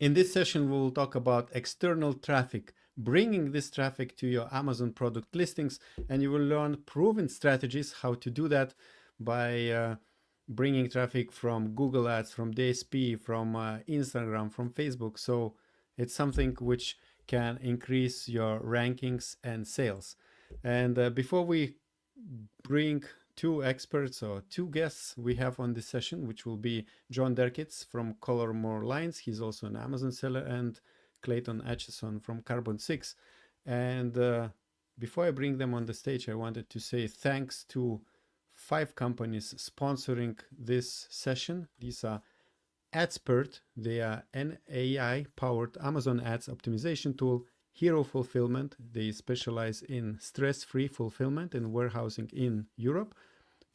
In this session, we will talk about external traffic, bringing this traffic to your Amazon product listings, and you will learn proven strategies how to do that by bringing traffic from Google Ads, from DSP, from Instagram, from Facebook. So it's something which can increase your rankings and sales. And before we bring two experts or two guests we have on this session, which will be JON DERKITS from Color More Lines. He's also an Amazon seller, and Clayton Atchison from Carbon 6. And before I bring them on the stage, I wanted to say thanks to 5 companies sponsoring this session. These are AdSpurt. They are an AI-powered Amazon ads optimization tool. Hero Fulfillment. They specialize in stress-free fulfillment and warehousing in Europe.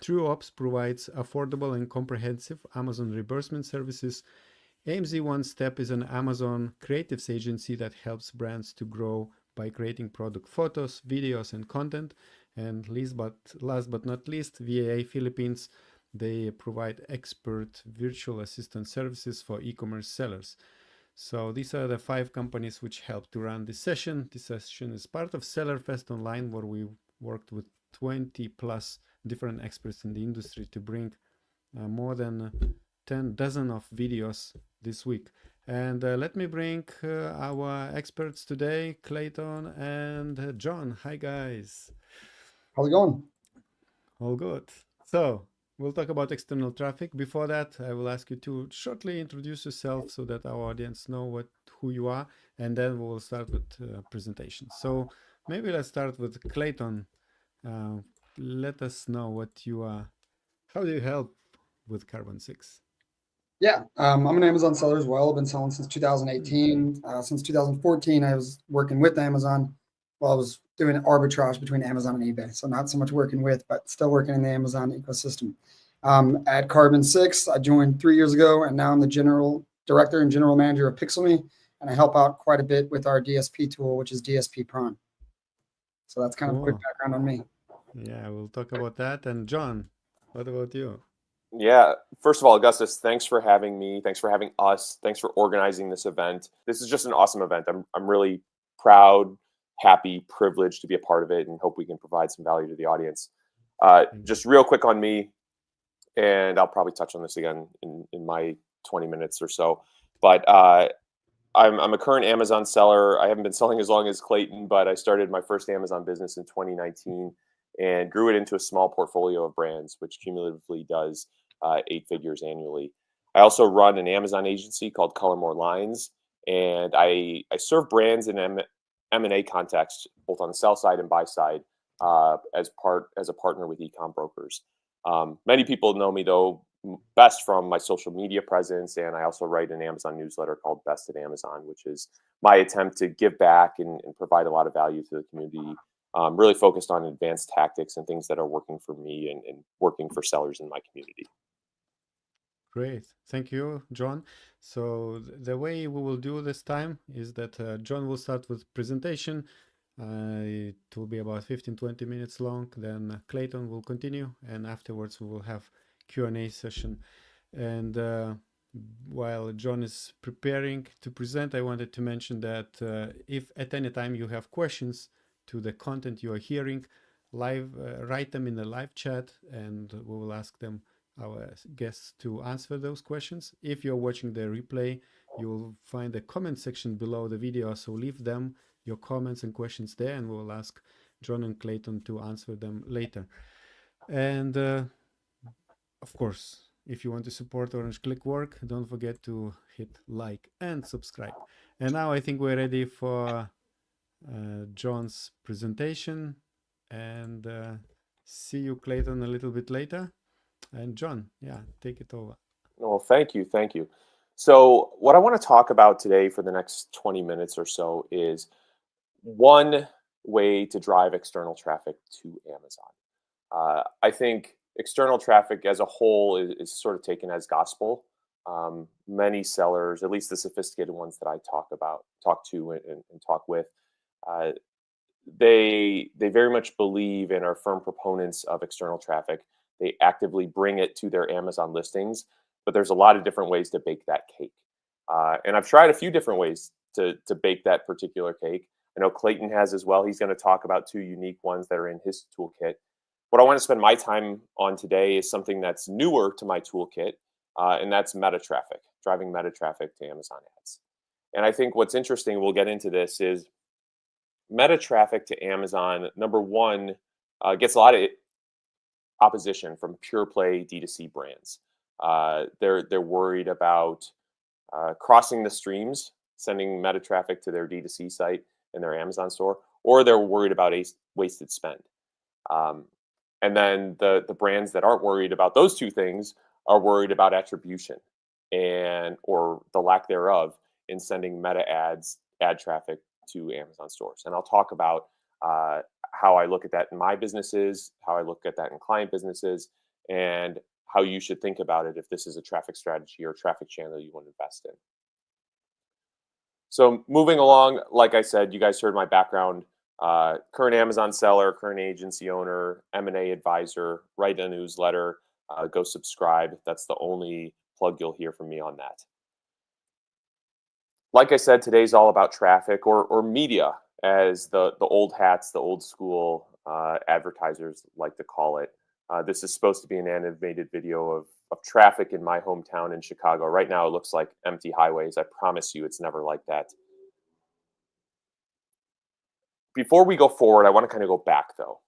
TrueOps provides affordable and comprehensive Amazon reimbursement services. AMZ One Step is an Amazon creatives agency that helps brands to grow by creating product photos, videos, and content. And last but not least, VAA Philippines. They provide expert virtual assistant services for e-commerce sellers. So these are the 5 companies which help to run this session. This session is part of SellerFest Online, where we worked with 20 plus different experts in the industry to bring more than 10 dozen of videos this week. And let me bring our experts today, Clayton and John. Hi, guys. How's it going? All good. So we'll talk about external traffic. Before that, I will ask you to shortly introduce yourself so that our audience know who you are, and then we'll start with presentation. So maybe let's start with Clayton. Let us know what you are. How do you help with Carbon 6? Yeah, I'm an Amazon seller as well. I've been selling since 2018. Since 2014, I was working with Amazon while I was doing arbitrage between Amazon and eBay. So not so much working with, but still working in the Amazon ecosystem. At Carbon 6, I joined 3 years ago, and now I'm the general director and general manager of PixelMe, and I help out quite a bit with our DSP tool, which is DSP Prime. So that's kind of a quick background on me. Yeah, we'll talk about that. And John, what about you? Yeah, first of all, Augustus, thanks for having me. Thanks for having us. Thanks for organizing this event. This is just an awesome event. I'm really proud, happy, privileged to be a part of it, and hope we can provide some value to the audience. Just real quick on me, and I'll probably touch on this again in my 20 minutes or so. But I'm a current Amazon seller. I haven't been selling as long as Clayton, but I started my first Amazon business in 2019 and grew it into a small portfolio of brands, which cumulatively does 8 figures annually. I also run an Amazon agency called Color More Lines, and I serve brands in M&A context, both on the sell side and buy side, as a partner with e-com brokers. Many people know me though best from my social media presence, and I also write an Amazon newsletter called Best at Amazon, which is my attempt to give back and provide a lot of value to the community. Really focused on advanced tactics and things that are working for me and working for sellers in my community. Great. Thank you, John. So the way we will do this time is that John will start with presentation. It will be about 15-20 minutes long. Then Clayton will continue, and afterwards we will have Q&A session. And while John is preparing to present, I wanted to mention that if at any time you have questions to the content you are hearing, write them in the live chat, and we will ask them, our guests, to answer those questions. If you're watching the replay, you will find the comment section below the video, so leave them, your comments and questions there, and we'll ask John and Clayton to answer them later. And of course, if you want to support Orange Click work, don't forget to hit like and subscribe. And now I think we're ready for John's presentation, and see you, Clayton, a little bit later. And John, yeah, take it over. Well, thank you. So what I want to talk about today for the next 20 minutes or so is one way to drive external traffic to Amazon. I think external traffic as a whole is sort of taken as gospel. Many sellers, at least the sophisticated ones that I talk to and talk with, they very much believe and are firm proponents of external traffic. They actively bring it to their Amazon listings, but there's a lot of different ways to bake that cake. And I've tried a few different ways to bake that particular cake. I know Clayton has as well. He's going to talk about 2 unique ones that are in his toolkit. What I want to spend my time on today is something that's newer to my toolkit, and that's meta traffic, driving meta traffic to Amazon ads. And I think what's interesting, we'll get into this, is meta traffic to Amazon, number one, gets a lot of opposition from pure play D2C brands. They're worried about crossing the streams, sending meta traffic to their D2C site in their Amazon store, or they're worried about wasted spend. And then the brands that aren't worried about those 2 things are worried about attribution or the lack thereof in sending meta ad traffic to Amazon stores. And I'll talk about how I look at that in my businesses, how I look at that in client businesses, and how you should think about it if this is a traffic strategy or traffic channel you want to invest in. So moving along, like I said, you guys heard my background. Current Amazon seller, current agency owner, M&A advisor, write a newsletter, go subscribe. That's the only plug you'll hear from me on that. Like I said, today's all about traffic or media, as the old hats, the old school advertisers like to call it. This is supposed to be an animated video of traffic in my hometown in Chicago. Right now, it looks like empty highways. I promise you it's never like that. Before we go forward, I want to kind of go back, though,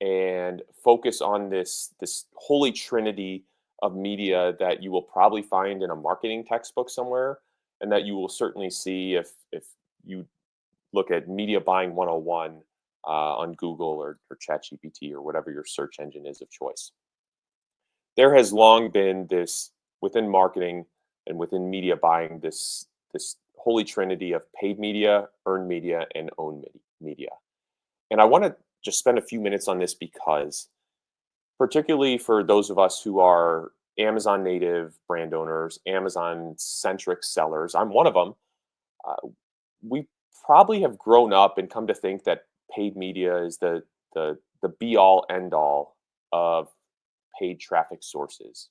and focus on this holy trinity of media that you will probably find in a marketing textbook somewhere, and that you will certainly see if you look at Media Buying 101 on Google or ChatGPT or whatever your search engine is of choice. There has long been this, within marketing and within media buying, this holy trinity of paid media, earned media, and owned media. And I want to just spend a few minutes on this because, particularly for those of us who are Amazon native brand owners, Amazon-centric sellers, I'm one of them, we probably have grown up and come to think that paid media is the be-all, end-all of paid traffic sources,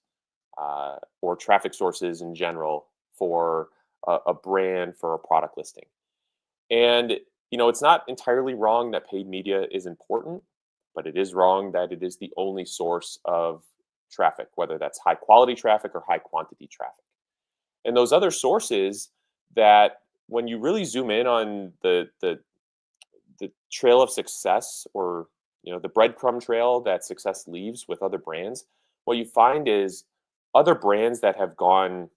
or traffic sources in general for a brand, for a product listing. And it's not entirely wrong that paid media is important, but it is wrong that it is the only source of traffic, whether that's high quality traffic or high quantity traffic. And those other sources that, when you really zoom in on the trail of success, or the breadcrumb trail that success leaves with other brands, what you find is other brands that have gone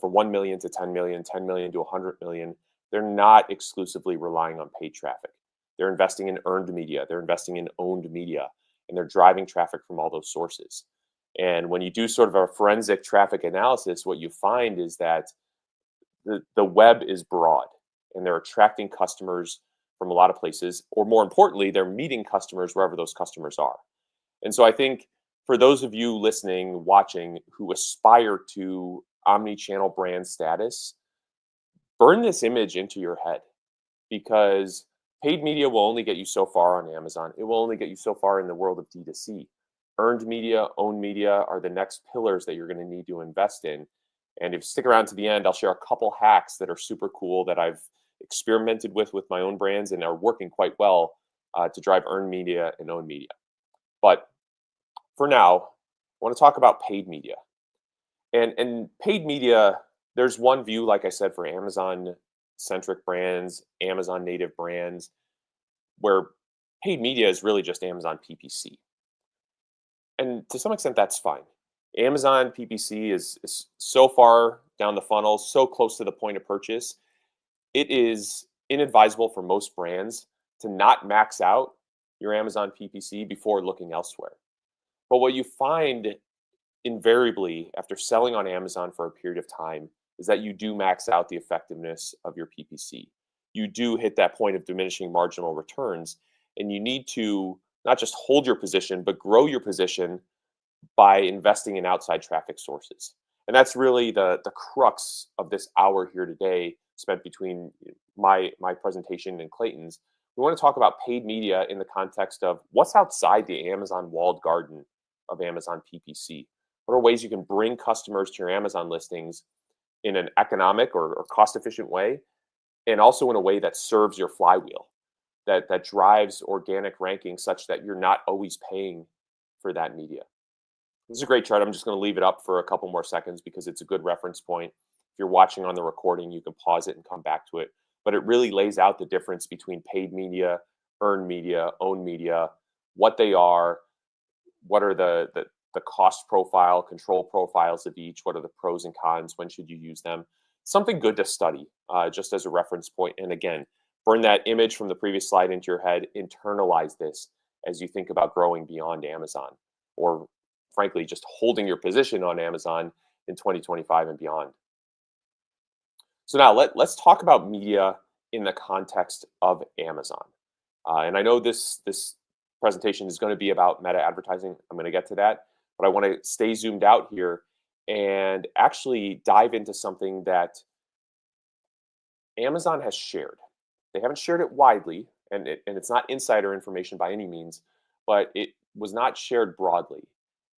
from 1 million to 10 million, 10 million to 100 million, they're not exclusively relying on paid traffic. They're investing in earned media, they're investing in owned media, and they're driving traffic from all those sources. And when you do sort of a forensic traffic analysis, what you find is that the web is broad, and they're attracting customers from a lot of places, or more importantly, they're meeting customers wherever those customers are. And so I think for those of you listening, watching, who aspire to omni-channel brand status, burn this image into your head, because paid media will only get you so far on Amazon. It will only get you so far in the world of D2C. Earned media, owned media are the next pillars that you're going to need to invest in. And if you stick around to the end, I'll share a couple hacks that are super cool that I've experimented with my own brands and are working quite well to drive earned media and owned media. But for now, I want to talk about paid media. And paid media, there's one view, like I said, for Amazon-centric brands, Amazon-native brands, where paid media is really just Amazon PPC. And to some extent, that's fine. Amazon PPC is so far down the funnel, so close to the point of purchase, it is inadvisable for most brands to not max out your Amazon PPC before looking elsewhere. But what you find invariably after selling on Amazon for a period of time is that you do max out the effectiveness of your PPC. You do hit that point of diminishing marginal returns, and you need to not just hold your position, but grow your position by investing in outside traffic sources. And that's really the crux of this hour here today, spent between my presentation and Clayton's. We want to talk about paid media in the context of what's outside the Amazon walled garden of Amazon PPC. What are ways you can bring customers to your Amazon listings in an economic or cost-efficient way, and also in a way that serves your flywheel, that drives organic ranking such that you're not always paying for that media. This is a great chart. I'm just going to leave it up for a couple more seconds because it's a good reference point. If you're watching on the recording, you can pause it and come back to it. But it really lays out the difference between paid media, earned media, owned media, what they are, what are the cost profile, control profiles of each, what are the pros and cons, when should you use them. Something good to study just as a reference point. And again, burn that image from the previous slide into your head, internalize this as you think about growing beyond Amazon, or frankly, just holding your position on Amazon in 2025 and beyond. So now let's talk about media in the context of Amazon. And I know this presentation is going to be about meta advertising. I'm going to get to that, but I want to stay zoomed out here and actually dive into something that Amazon has shared. They haven't shared it widely, and it's not insider information by any means, but it was not shared broadly.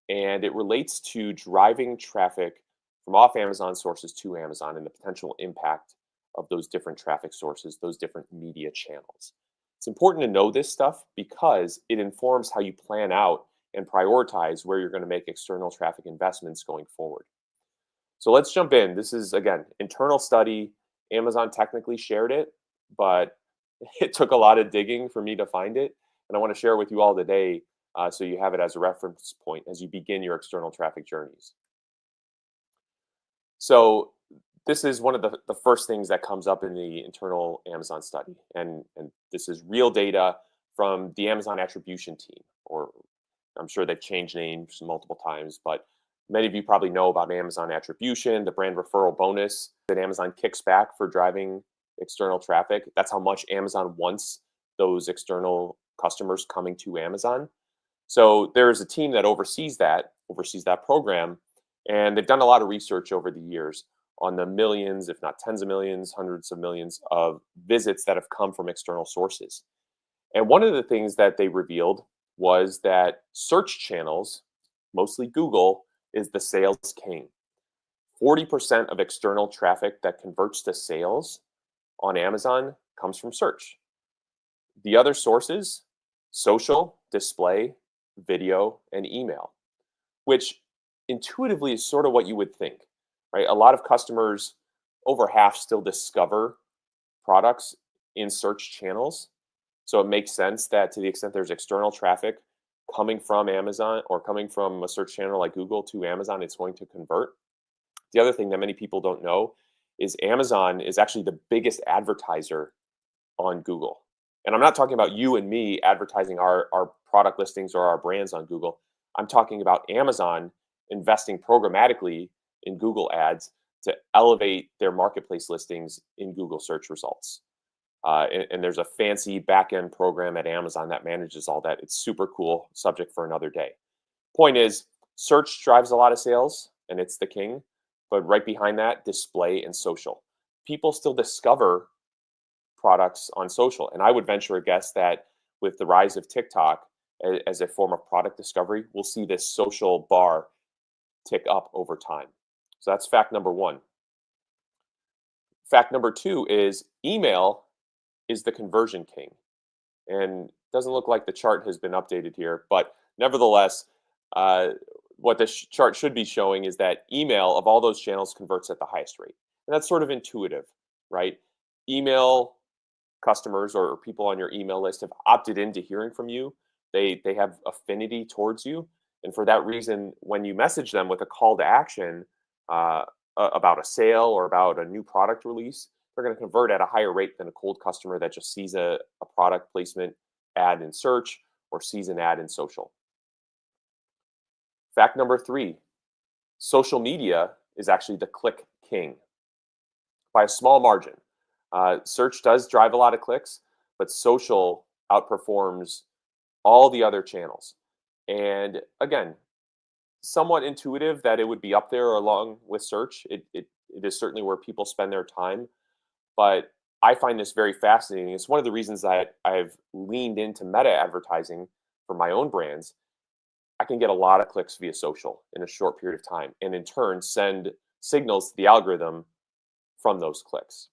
And it relates to driving traffic from off Amazon sources to Amazon and the potential impact of those different traffic sources, those different media channels. It's important to know this stuff because it informs how you plan out and prioritize where you're going to make external traffic investments going forward. So let's jump in. This is, again, internal study. Amazon technically shared it, but it took a lot of digging for me to find it. And I want to share it with you all today so you have it as a reference point as you begin your external traffic journeys. So this is one of the first things that comes up in the internal Amazon study. And this is real data from the Amazon attribution team, or I'm sure they've changed names multiple times, but many of you probably know about Amazon attribution, the brand referral bonus that Amazon kicks back for driving external traffic. That's how much Amazon wants those external customers coming to Amazon. So there's a team that oversees that program, and they've done a lot of research over the years on the millions, if not tens of millions, hundreds of millions of visits that have come from external sources. And one of the things that they revealed was that search channels, mostly Google, is the sales king. 40% of external traffic that converts to sales on Amazon comes from search. The other sources, social, display, video, and email, which intuitively is sort of what you would think, right? A lot of customers, over half, still discover products in search channels. So it makes sense that to the extent there's external traffic coming from Amazon or coming from a search channel like Google to Amazon, it's going to convert. The other thing that many people don't know is Amazon is actually the biggest advertiser on Google. And I'm not talking about you and me advertising our product listings or our brands on Google. I'm talking about Amazon investing programmatically in Google ads to elevate their marketplace listings in Google search results. And there's a fancy back-end program at Amazon that manages all that. It's super cool, subject for another day. Point is, search drives a lot of sales, and it's the king. But right behind that, display and social. People still discover products on social. And I would venture a guess that with the rise of TikTok as a form of product discovery, we'll see this social bar tick up over time. So that's fact number one. Fact number two is email is the conversion king. And it doesn't look like the chart has been updated here, but nevertheless, what this chart should be showing is that email of all those channels converts at the highest rate. And that's sort of intuitive, right? Email customers or people on your email list have opted into hearing from you. They have affinity towards you. And for that reason, when you message them with a call to action about a sale or about a new product release, they're going to convert at a higher rate than a cold customer that just sees a product placement ad in search or sees an ad in social. Fact number three, social media is actually the click king by a small margin. Search does drive a lot of clicks, but social outperforms all the other channels. And again, somewhat intuitive that it would be up there along with search. It is certainly where people spend their time. But I find this very fascinating. It's one of the reasons that I've leaned into meta advertising for my own brands. I can get a lot of clicks via social in a short period of time, and in turn send signals to the algorithm from those clicks.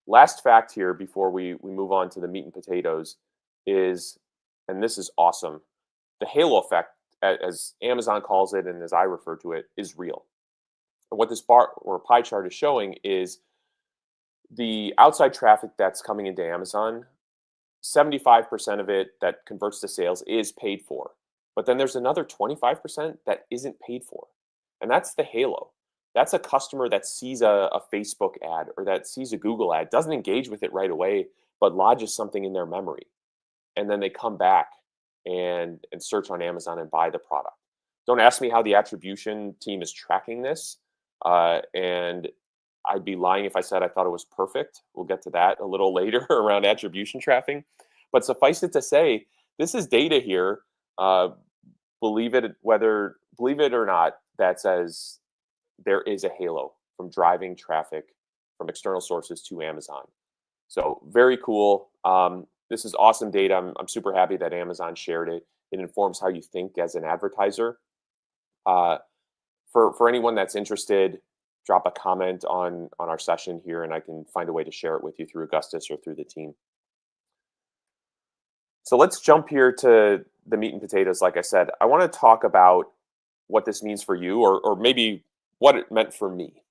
Last fact here before we move on to the meat and potatoes is, and this is awesome, the halo effect, as Amazon calls it and as I refer to it, is real. And what this bar or pie chart is showing is the outside traffic that's coming into Amazon, 75% of it that converts to sales is paid for. But then there's another 25% that isn't paid for. And that's the halo. That's a customer that sees a Facebook ad or that sees a Google ad, doesn't engage with it right away, but lodges something in their memory. And then they come back and search on Amazon and buy the product. Don't ask me how the attribution team is tracking this. And I'd be lying if I said I thought it was perfect. We'll get to that a little later around attribution tracking. But suffice it to say, this is data here. Believe it or not, that says there is a halo from driving traffic from external sources to Amazon. So very cool. This is awesome data. I'm super happy that Amazon shared it. It informs how you think as an advertiser. For anyone that's interested, drop a comment on our session here, and I can find a way to share it with you through Augustas or through the team. So let's jump here to the meat and potatoes. Like I said, I want to talk about what this means for you, or maybe what it meant for me.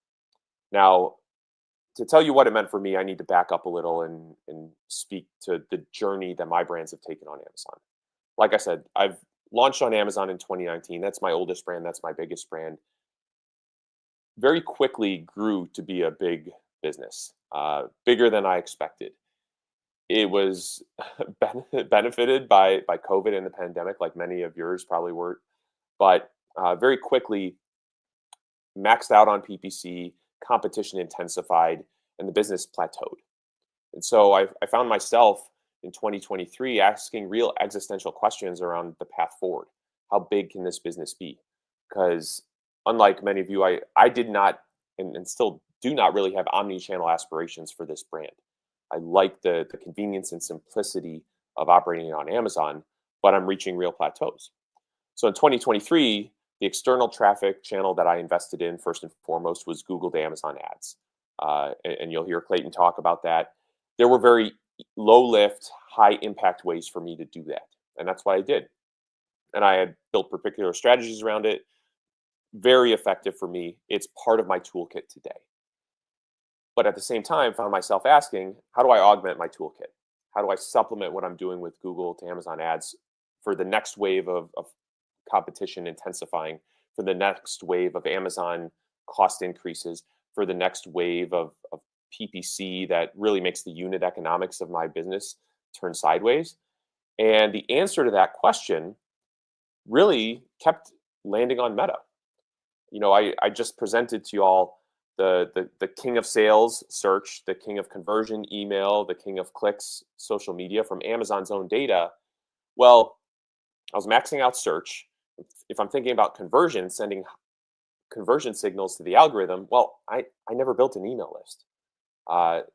Now, to tell you what it meant for me, I need to back up a little and speak to the journey that my brands have taken on Amazon. Like I said, I've launched on Amazon in 2019. That's my oldest brand. That's my biggest brand. Very quickly grew to be a big business, bigger than I expected. It was benefited by COVID and the pandemic, like many of yours probably were, but very quickly maxed out on PPC, competition intensified, and the business plateaued. And so I found myself in 2023 asking real existential questions around the path forward. How big can this business be? Because unlike many of you, I did not and still do not really have omni-channel aspirations for this brand. I like the convenience and simplicity of operating on Amazon, but I'm reaching real plateaus. So in 2023, the external traffic channel that I invested in first and foremost was Google to Amazon ads. And you'll hear Clayton talk about that. There were very low lift, high impact ways for me to do that. And that's what I did. And I had built particular strategies around it. Very effective for me. It's part of my toolkit today. But at the same time, found myself asking, how do I augment my toolkit? How do I supplement what I'm doing with Google to Amazon ads for the next wave of competition intensifying, for the next wave of Amazon cost increases, for the next wave of PPC that really makes the unit economics of my business turn sideways? And the answer to that question really kept landing on Meta. You know, I just presented to you all the king of sales search, the king of conversion email, the king of clicks social media from Amazon's own data. Well, I was maxing out search. If I'm thinking about conversion, sending conversion signals to the algorithm, well, I never built an email list.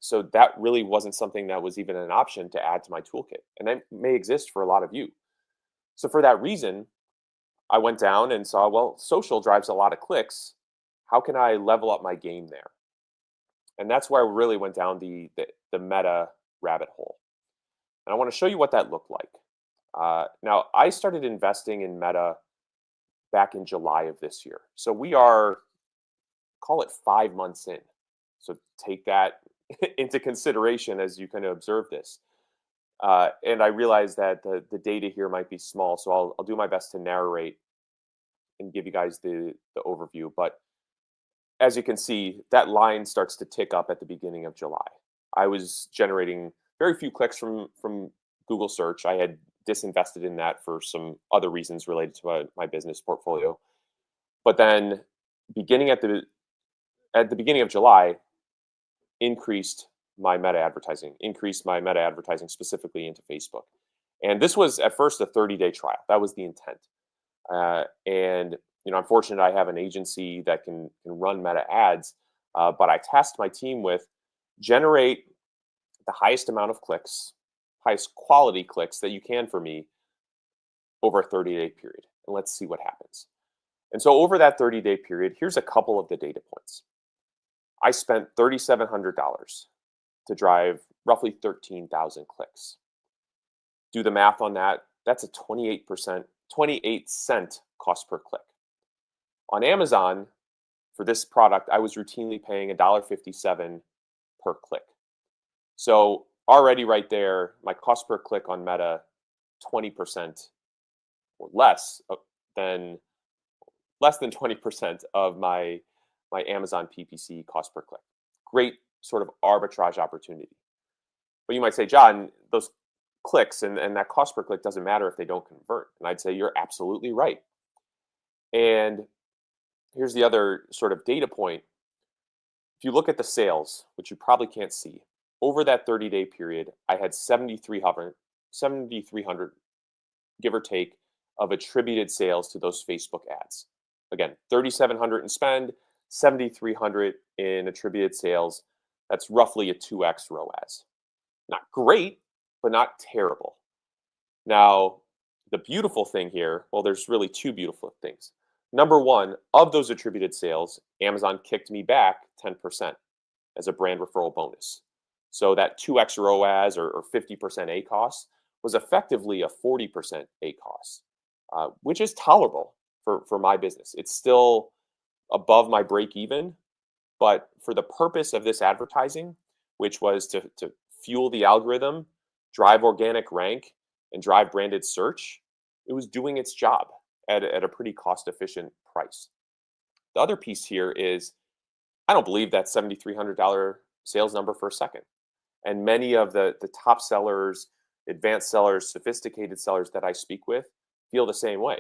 So that really wasn't something that was even an option to add to my toolkit. And that may exist for a lot of you. So for that reason, I went down and saw, well, social drives a lot of clicks. How can I level up my game there? And that's where I really went down the Meta rabbit hole. And I want to show you what that looked like. Now, I started investing in Meta back in July of this year. So we are, call it 5 months in. So take that into consideration as you kind of observe this. And I realize that the data here might be small, so I'll do my best to narrate and give you guys the overview. But as you can see, that line starts to tick up at the beginning of July. I was generating very few clicks from Google search. I had disinvested in that for some other reasons related to my business portfolio. But then beginning at the beginning of July, increased my meta advertising specifically into Facebook. And this was at first a 30-day trial. That was the intent. And I'm fortunate I have an agency that can run meta ads, but I tasked my team with generate the highest amount of clicks, highest quality clicks that you can for me over a 30-day period. And let's see what happens. And so over that 30-day period, here's a couple of the data points. I spent $3,700 to drive roughly 13,000 clicks. Do the math on that. That's a 28 cent cost per click. On Amazon, for this product, I was routinely paying $1.57 per click. So already right there, my cost per click on Meta, 20% or less than 20% of my Amazon PPC cost per click. Great sort of arbitrage opportunity. But you might say, John, those clicks and that cost per click doesn't matter if they don't convert. And I'd say you're absolutely right. And here's the other sort of data point. If you look at the sales, which you probably can't see, over that 30-day period, I had 7,300, give or take, of attributed sales to those Facebook ads. Again, 3,700 in spend, 7,300 in attributed sales. That's roughly a 2x ROAS. Not great, but not terrible. Now, the beautiful thing here, well, there's really two beautiful things. Number one, of those attributed sales, Amazon kicked me back 10% as a brand referral bonus. So that 2x ROAS or 50% ACoS was effectively a 40% ACoS, which is tolerable for my business. It's still above my break even, but for the purpose of this advertising, which was to fuel the algorithm, drive organic rank, and drive branded search, it was doing its job at a pretty cost-efficient price. The other piece here is, I don't believe that $7,300 sales number for a second. And many of the top sellers, advanced sellers, sophisticated sellers that I speak with feel the same way.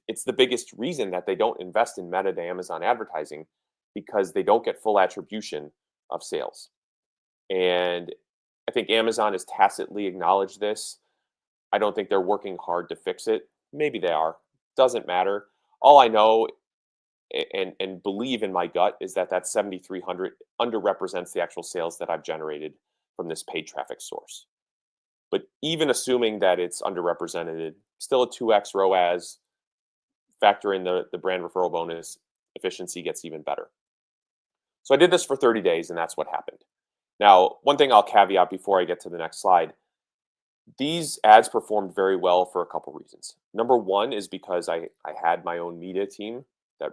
It's the biggest reason that they don't invest in Meta to Amazon advertising, because they don't get full attribution of sales. And I think Amazon has tacitly acknowledged this. I don't think they're working hard to fix it. Maybe they are. Doesn't matter. All I know and believe in my gut is that 7,300 underrepresents the actual sales that I've generated from this paid traffic source. But even assuming that it's underrepresented, still a 2x ROAS, factor in the brand referral bonus, efficiency gets even better. So I did this for 30 days, and that's what happened. Now, one thing I'll caveat before I get to the next slide, these ads performed very well for a couple reasons. Number one is because I had my own media team that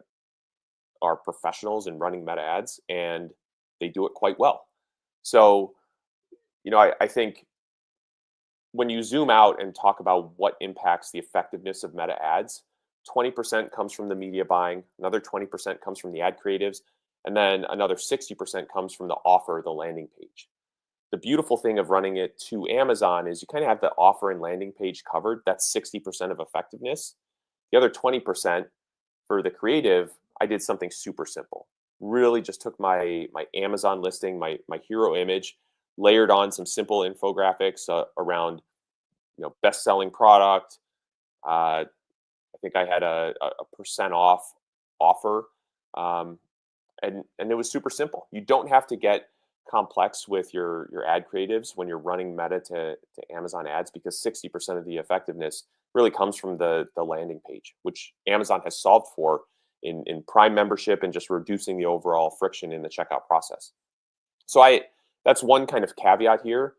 are professionals in running Meta ads, and they do it quite well. So, I think when you zoom out and talk about what impacts the effectiveness of Meta ads, 20% comes from the media buying, another 20% comes from the ad creatives, and then another 60% comes from the offer, the landing page. The beautiful thing of running it to Amazon is you kind of have the offer and landing page covered. That's 60% of effectiveness. The other 20% for the creative, I did something super simple. Really just took my Amazon listing, my hero image, layered on some simple infographics around best-selling product. I think I had a percent off offer, and it was super simple. You don't have to get complex with your ad creatives when you're running Meta to Amazon ads, because 60% of the effectiveness really comes from the landing page, which Amazon has solved for in Prime membership and just reducing the overall friction in the checkout process. So that's one kind of caveat here,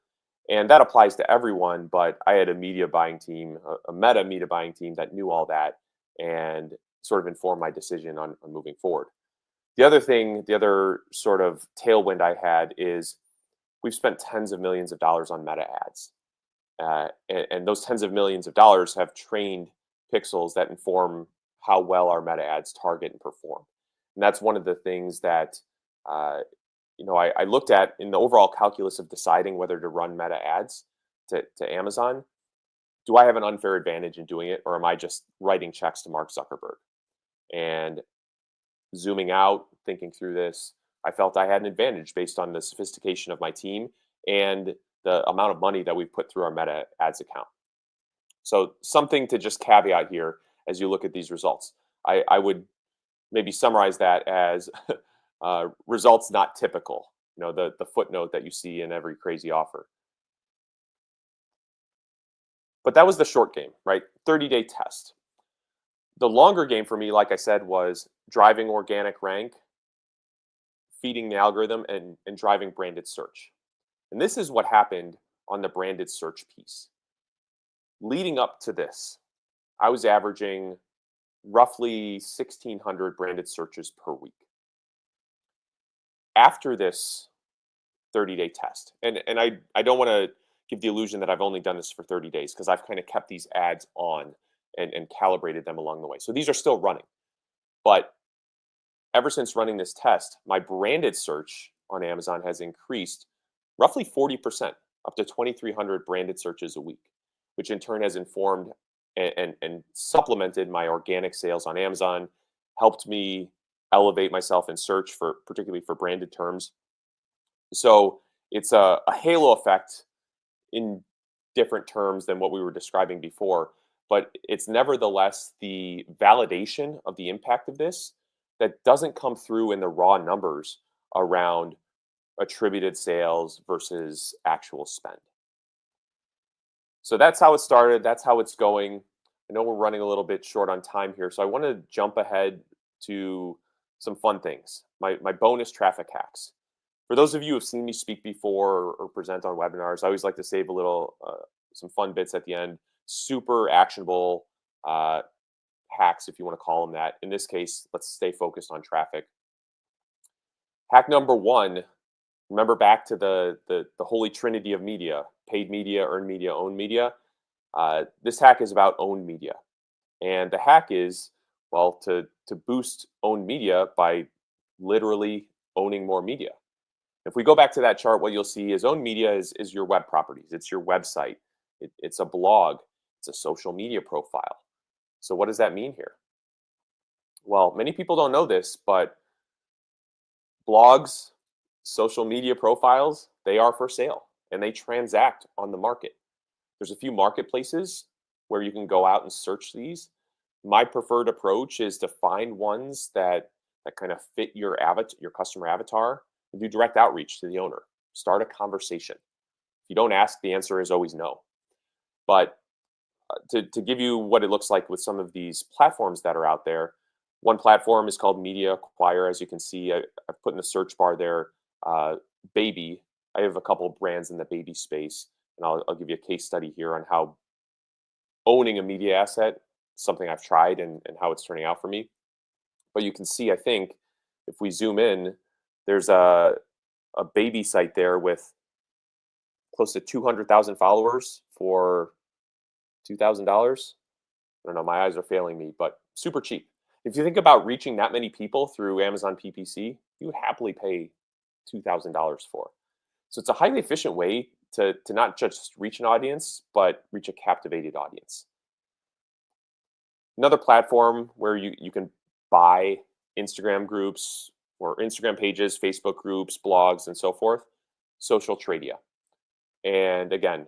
and that applies to everyone, but I had a media buying team, a Meta media buying team that knew all that and sort of informed my decision on moving forward. The other sort of tailwind I had is we've spent tens of millions of dollars on Meta ads. And those tens of millions of dollars have trained pixels that inform how well our Meta ads target and perform. And that's one of the things that I looked at in the overall calculus of deciding whether to run Meta ads to Amazon. Do I have an unfair advantage in doing it, or am I just writing checks to Mark Zuckerberg? And zooming out, thinking through this, I felt I had an advantage based on the sophistication of my team and the amount of money that we put through our Meta ads account. So something to just caveat here as you look at these results. I would maybe summarize that as results not typical, the footnote that you see in every crazy offer. But that was the short game, right? 30-day test. The longer game for me, like I said, was driving organic rank, feeding the algorithm, and driving branded search. And this is what happened on the branded search piece. Leading up to this, I was averaging roughly 1,600 branded searches per week. After this 30-day test, and I don't want to give the illusion that I've only done this for 30 days, because I've kind of kept these ads on and calibrated them along the way. So these are still running. But ever since running this test, my branded search on Amazon has increased roughly 40%, up to 2,300 branded searches a week, which in turn has informed and supplemented my organic sales on Amazon, helped me elevate myself in search, for particularly for branded terms. So it's a halo effect in different terms than what we were describing before, but it's nevertheless the validation of the impact of this that doesn't come through in the raw numbers around attributed sales versus actual spend. So that's how it started. That's how it's going. I know we're running a little bit short on time here, so I want to jump ahead to some fun things. My bonus traffic hacks. For those of you who have seen me speak before or present on webinars, I always like to save a little, some fun bits at the end. Super actionable hacks, if you want to call them that. In this case, let's stay focused on traffic. Hack number one, remember back to the holy trinity of media: paid media, earned media, owned media. This hack is about owned media. And the hack is, well, to boost owned media by literally owning more media. If we go back to that chart, what you'll see is owned media is your web properties. It's your website. It's a blog. It's a social media profile. So what does that mean here? Well, many people don't know this, but blogs, social media profiles, they are for sale and they transact on the market. There's a few marketplaces where you can go out and search these. My preferred approach is to find ones that kind of fit your customer avatar, and do direct outreach to the owner. Start a conversation. If you don't ask, the answer is always no. But to give you what it looks like with some of these platforms that are out there, one platform is called Media Acquire. As you can see, I've put in the search bar there, baby. I have a couple of brands in the baby space, and I'll give you a case study here on how owning a media asset is something I've tried and how it's turning out for me. But you can see, I think, if we zoom in, there's a baby site there with close to 200,000 followers for $2,000. I don't know, my eyes are failing me, but super cheap. If you think about reaching that many people through Amazon PPC, you would happily pay $2,000 for. So it's a highly efficient way to not just reach an audience, but reach a captivated audience. Another platform where you can buy Instagram groups or Instagram pages, Facebook groups, blogs, and so forth, Social Tradia. And again,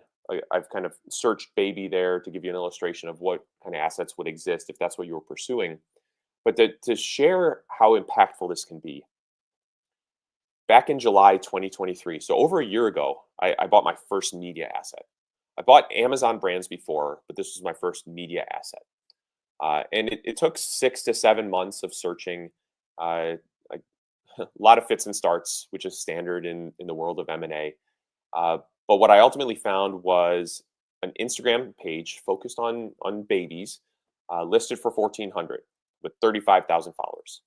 I've kind of searched baby there to give you an illustration of what kind of assets would exist if that's what you were pursuing. But to share how impactful this can be, back in July 2023, so over a year ago, I bought my first media asset. I bought Amazon brands before, but this was my first media asset. And it took 6 to 7 months of searching, a lot of fits and starts, which is standard in the world of M&A. But what I ultimately found was an Instagram page focused on babies, listed for $1,400 with 35,000 followers.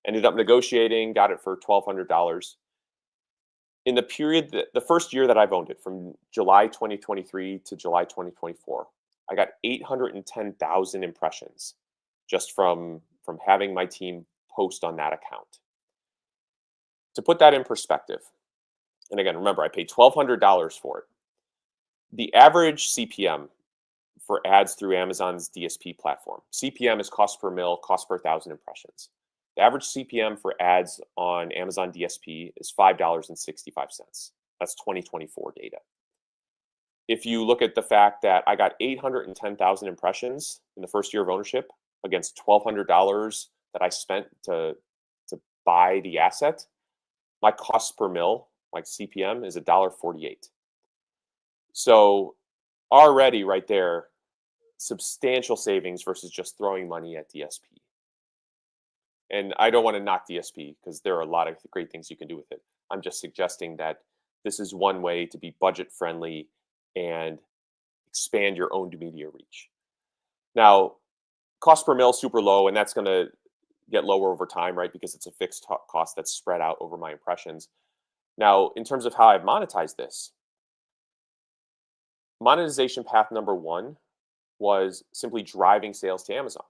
Ended up negotiating, got it for $1,200. In the period, the first year that I've owned it, from July 2023 to July 2024, I got 810,000 impressions just from having my team post on that account. To put that in perspective, and again, remember, I paid $1,200 for it. The average CPM for ads through Amazon's DSP platform, CPM is cost per mil, cost per 1,000 impressions. The average CPM for ads on Amazon DSP is $5.65. That's 2024 data. If you look at the fact that I got 810,000 impressions in the first year of ownership against $1,200 that I spent to buy the asset, my cost per mil, like CPM, is $1.48. So already right there, substantial savings versus just throwing money at DSP. And I don't want to knock DSP because there are a lot of great things you can do with it. I'm just suggesting that this is one way to be budget friendly and expand your owned media reach. Now, cost per mil super low, and that's going to get lower over time, right? Because it's a fixed cost that's spread out over my impressions. Now, in terms of how I've monetized this, monetization path number one was simply driving sales to Amazon.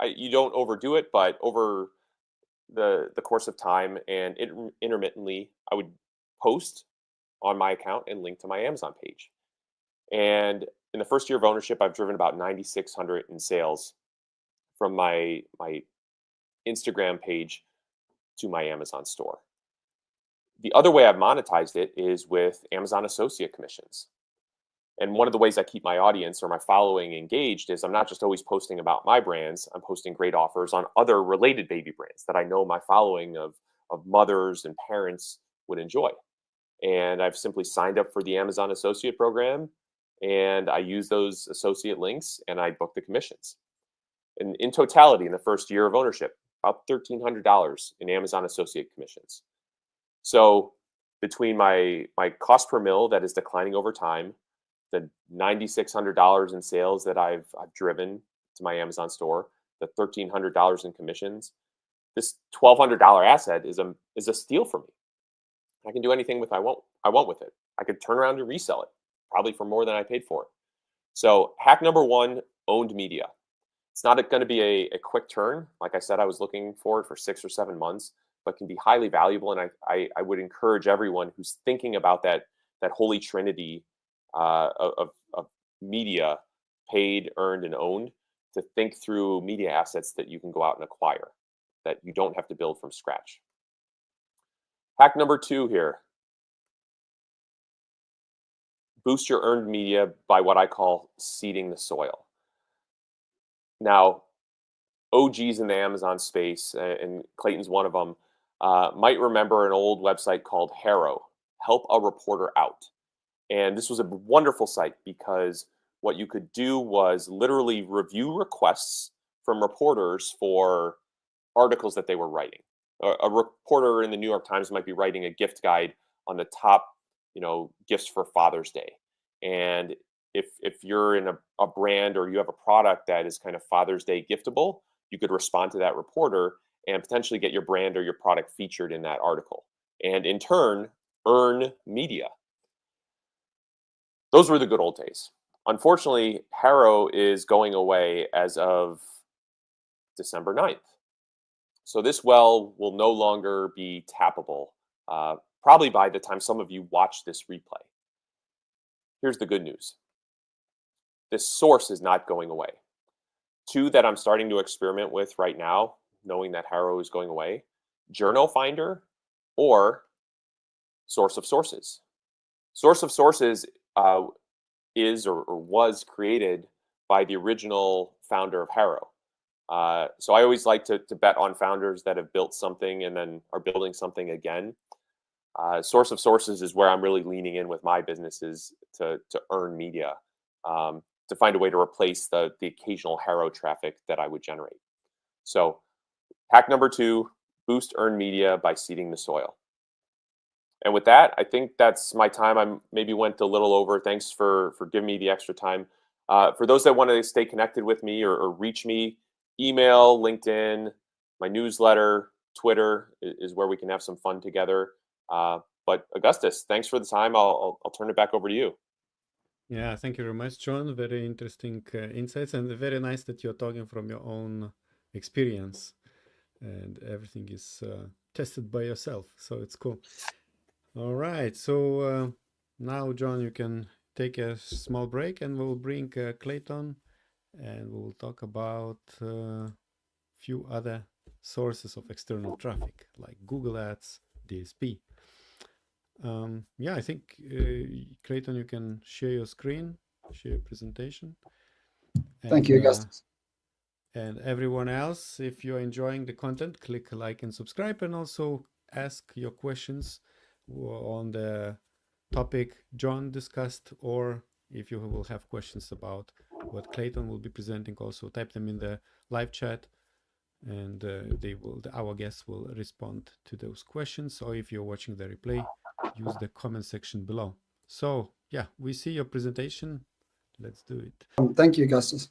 You don't overdo it, but over the course of time and intermittently, I would post on my account and link to my Amazon page. And in the first year of ownership, I've driven about 9,600 in sales from my Instagram page to my Amazon store. The other way I've monetized it is with Amazon associate commissions. And one of the ways I keep my audience or my following engaged is I'm not just always posting about my brands, I'm posting great offers on other related baby brands that I know my following of mothers and parents would enjoy. And I've simply signed up for the Amazon associate program, and I use those associate links and I book the commissions. And in totality, in the first year of ownership, about $1,300 in Amazon associate commissions. So between my cost per mil that is declining over time, the $9,600 in sales that I've driven to my Amazon store, the $1,300 in commissions, this $1,200 asset is a steal for me. I can do anything I want with it. I could turn around and resell it, probably for more than I paid for it. So hack number one, owned media. It's not going to be a quick turn. Like I said, I was looking for it for 6 or 7 months, but can be highly valuable. And I would encourage everyone who's thinking about that holy trinity of media, paid, earned, and owned, to think through media assets that you can go out and acquire, that you don't have to build from scratch. Hack number two here. Boost your earned media by what I call seeding the soil. Now, OGs in the Amazon space, and Clayton's one of them, might remember an old website called Harrow, Help a Reporter Out. And this was a wonderful site because what you could do was literally review requests from reporters for articles that they were writing. A reporter in the New York Times might be writing a gift guide on the top, gifts for Father's Day. And if you're in a brand or you have a product that is kind of Father's Day giftable, you could respond to that reporter and potentially get your brand or your product featured in that article. And in turn, earn media. Those were the good old days. Unfortunately, Harrow is going away as of December 9th. So this well will no longer be tappable, probably by the time some of you watch this replay. Here's the good news. This source is not going away. Two that I'm starting to experiment with right now, knowing that Harrow is going away: Journal Finder or Source of Sources. Source of Sources is or was created by the original founder of Harrow. So I always like to bet on founders that have built something and then are building something again. Source of Sources is where I'm really leaning in with my businesses to earn media, to find a way to replace the occasional Harrow traffic that I would generate. So hack number two, boost earned media by seeding the soil. And with that, I think that's my time. I maybe went a little over. Thanks for giving me the extra time. For those that want to stay connected with me or reach me, email, LinkedIn, my newsletter, Twitter is where we can have some fun together. But Augustus, thanks for the time. I'll turn it back over to you. Yeah, thank you very much, John. Very interesting insights, and very nice that you're talking from your own experience and everything is tested by yourself. So it's cool. All right. So now, John, you can take a small break and we'll bring Clayton and we'll talk about a few other sources of external traffic like Google Ads, DSP. Yeah, I think, Clayton, you can share your screen, share your presentation. Thank you, Augustus. And everyone else, if you're enjoying the content, click like and subscribe, and also ask your questions on the topic John discussed, or if you will have questions about what Clayton will be presenting also. Type them in the live chat, and our guests will respond to those questions. Or if you're watching the replay, use the comment section below. So yeah, we see your presentation. Let's do it. Thank you, Augustus.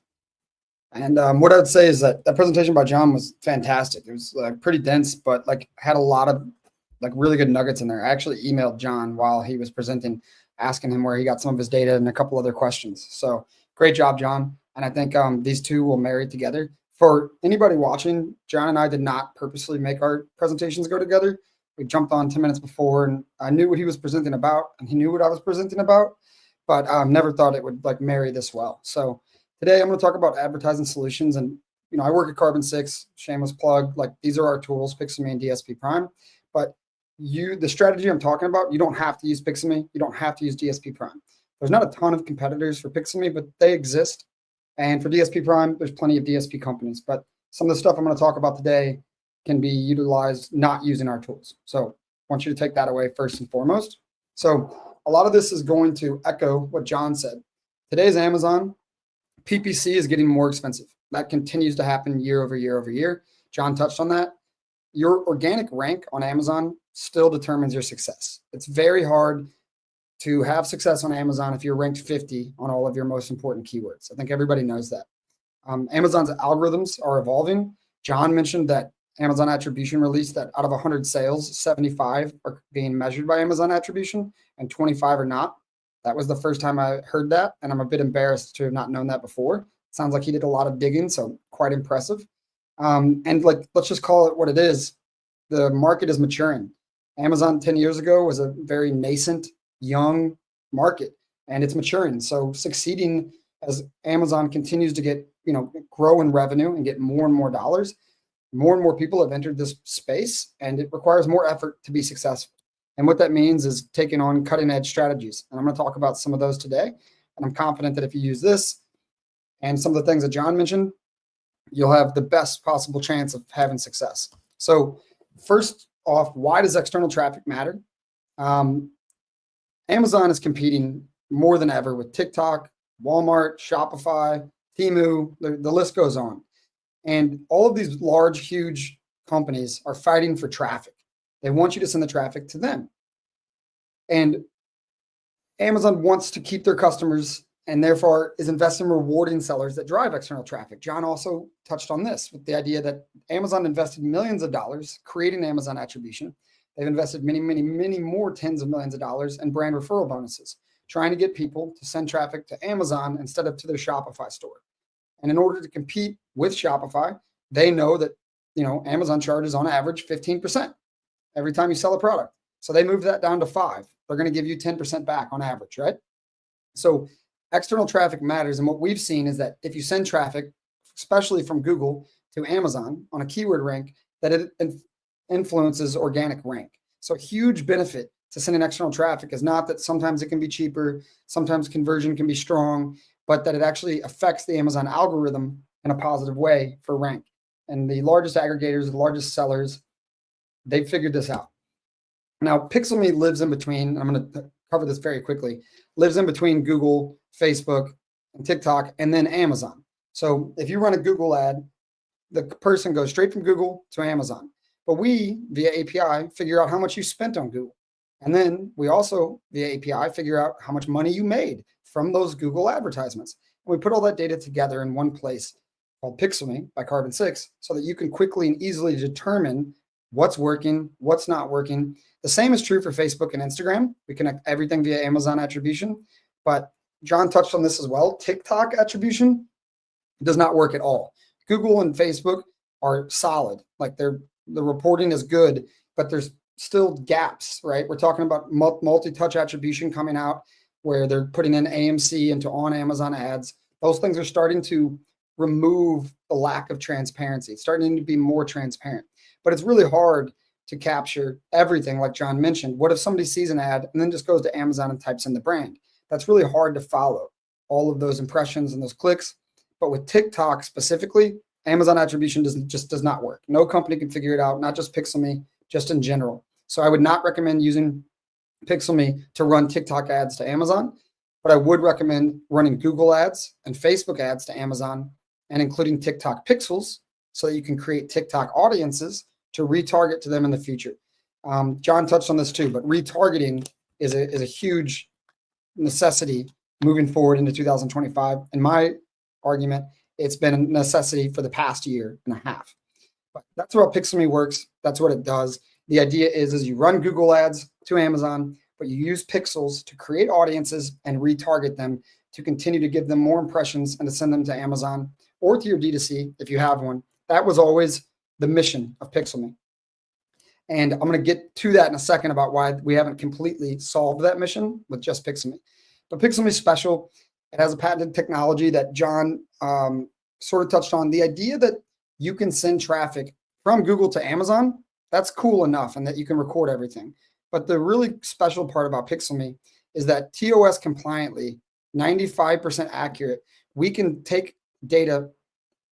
And what I'd say is that presentation by John was fantastic. It was pretty dense, but like had a lot of like really good nuggets in there. I actually emailed John while he was presenting, asking him where he got some of his data and a couple other questions. So great job, John. And I think these two will marry together. For anybody watching, John and I did not purposely make our presentations go together. We jumped on 10 minutes before, and I knew what he was presenting about, and he knew what I was presenting about, but never thought it would like marry this well. So today I'm going to talk about advertising solutions. And, you know, I work at Carbon 6, shameless plug, like these are our tools, Pixelme and DSP Prime. But the strategy I'm talking about, you don't have to use Pixelme. You don't have to use DSP Prime. There's not a ton of competitors for Pixelme, but they exist. And for DSP Prime, there's plenty of DSP companies. But some of the stuff I'm going to talk about today can be utilized not using our tools. So I want you to take that away first and foremost. So a lot of this is going to echo what John said. Today's Amazon, PPC is getting more expensive. That continues to happen year over year over year. John touched on that. Your organic rank on Amazon still determines your success. It's very hard to have success on Amazon if you're ranked 50 on all of your most important keywords. I think everybody knows that. Amazon's algorithms are evolving. John mentioned that Amazon attribution released that out of 100 sales, 75 are being measured by Amazon attribution and 25 are not. That was the first time I heard that, and I'm a bit embarrassed to have not known that before. Sounds like he did a lot of digging, so quite impressive. And like, let's just call it what it is. The market is maturing. Amazon 10 years ago was a very nascent, young market, and it's maturing. So succeeding as Amazon continues to get, you know, grow in revenue and get more and more dollars, more and more people have entered this space, and it requires more effort to be successful. And what that means is taking on cutting edge strategies. And I'm going to talk about some of those today. And I'm confident that if you use this and some of the things that John mentioned, you'll have the best possible chance of having success. So first off, why does external traffic matter? Amazon is competing more than ever with TikTok, Walmart, Shopify, Temu, the list goes on. And all of these large, huge companies are fighting for traffic. They want you to send the traffic to them. And Amazon wants to keep their customers and therefore is investing in rewarding sellers that drive external traffic. John also touched on this with the idea that Amazon invested millions of dollars creating Amazon attribution. They've invested many, many, many more tens of millions of dollars in brand referral bonuses, trying to get people to send traffic to Amazon instead of to their Shopify store. And in order to compete with Shopify, they know that, you know, Amazon charges on average 15% every time you sell a product. So they moved that down to 5. They're going to give you 10% back on average, right? So external traffic matters. And what we've seen is that if you send traffic, especially from Google to Amazon on a keyword rank, that it influences organic rank. So a huge benefit to sending external traffic is not that sometimes it can be cheaper, sometimes conversion can be strong, but that it actually affects the Amazon algorithm in a positive way for rank. And the largest aggregators, the largest sellers, they've figured this out. Now, Pixelme lives in between, I'm going to cover this very quickly, lives in between Google, Facebook, and TikTok, and then Amazon. So if you run a Google ad, the person goes straight from Google to Amazon. But we, via API, figure out how much you spent on Google. And then we also, via API, figure out how much money you made from those Google advertisements. And we put all that data together in one place called Pixelme by Carbon 6 so that you can quickly and easily determine what's working, what's not working. The same is true for Facebook and Instagram. We connect everything via Amazon attribution, but John touched on this as well. TikTok attribution does not work at all. Google and Facebook are solid. Like the reporting is good, but there's still gaps, right? We're talking about multi-touch attribution coming out where they're putting in AMC into on Amazon ads. Those things are starting to remove the lack of transparency. It's starting to be more transparent. But it's really hard to capture everything, like John mentioned. What if somebody sees an ad and then just goes to Amazon and types in the brand? That's really hard to follow all of those impressions and those clicks. But with TikTok specifically, Amazon attribution does not work. No company can figure it out, not just Pixelme, just in general. So I would not recommend using Pixelme to run TikTok ads to Amazon. but I would recommend running Google ads and Facebook ads to Amazon and including TikTok pixels so that you can create TikTok audiences to retarget to them in the future. John touched on this too, but retargeting is a huge necessity moving forward into 2025. In my argument, it's been a necessity for the past year and a half. But that's how Pixelme works. That's what it does. The idea is you run Google ads to Amazon, but you use pixels to create audiences and retarget them to continue to give them more impressions and to send them to Amazon or to your D2C if you have one. That was always the mission of Pixelme. And I'm going to get to that in a second about why we haven't completely solved that mission with just Pixelme. But Pixelme is special. It has a patented technology that John sort of touched on. The idea that you can send traffic from Google to Amazon, that's cool enough, and that you can record everything. But the really special part about Pixelme is that TOS compliantly, 95% accurate, we can take data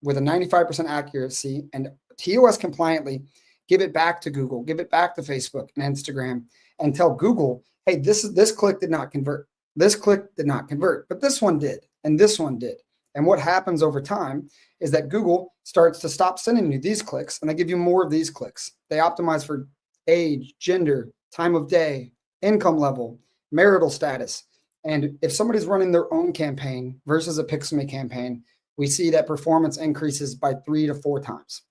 with a 95% accuracy and TOS compliantly give it back to Google, give it back to Facebook and Instagram, and tell Google, hey, this click did not convert. This click did not convert, but this one did, and this one did. And what happens over time is that Google starts to stop sending you these clicks, and they give you more of these clicks. They optimize for age, gender, time of day, income level, marital status. And if somebody's running their own campaign versus a Pixelme campaign, we see that performance increases by 3 to 4 times.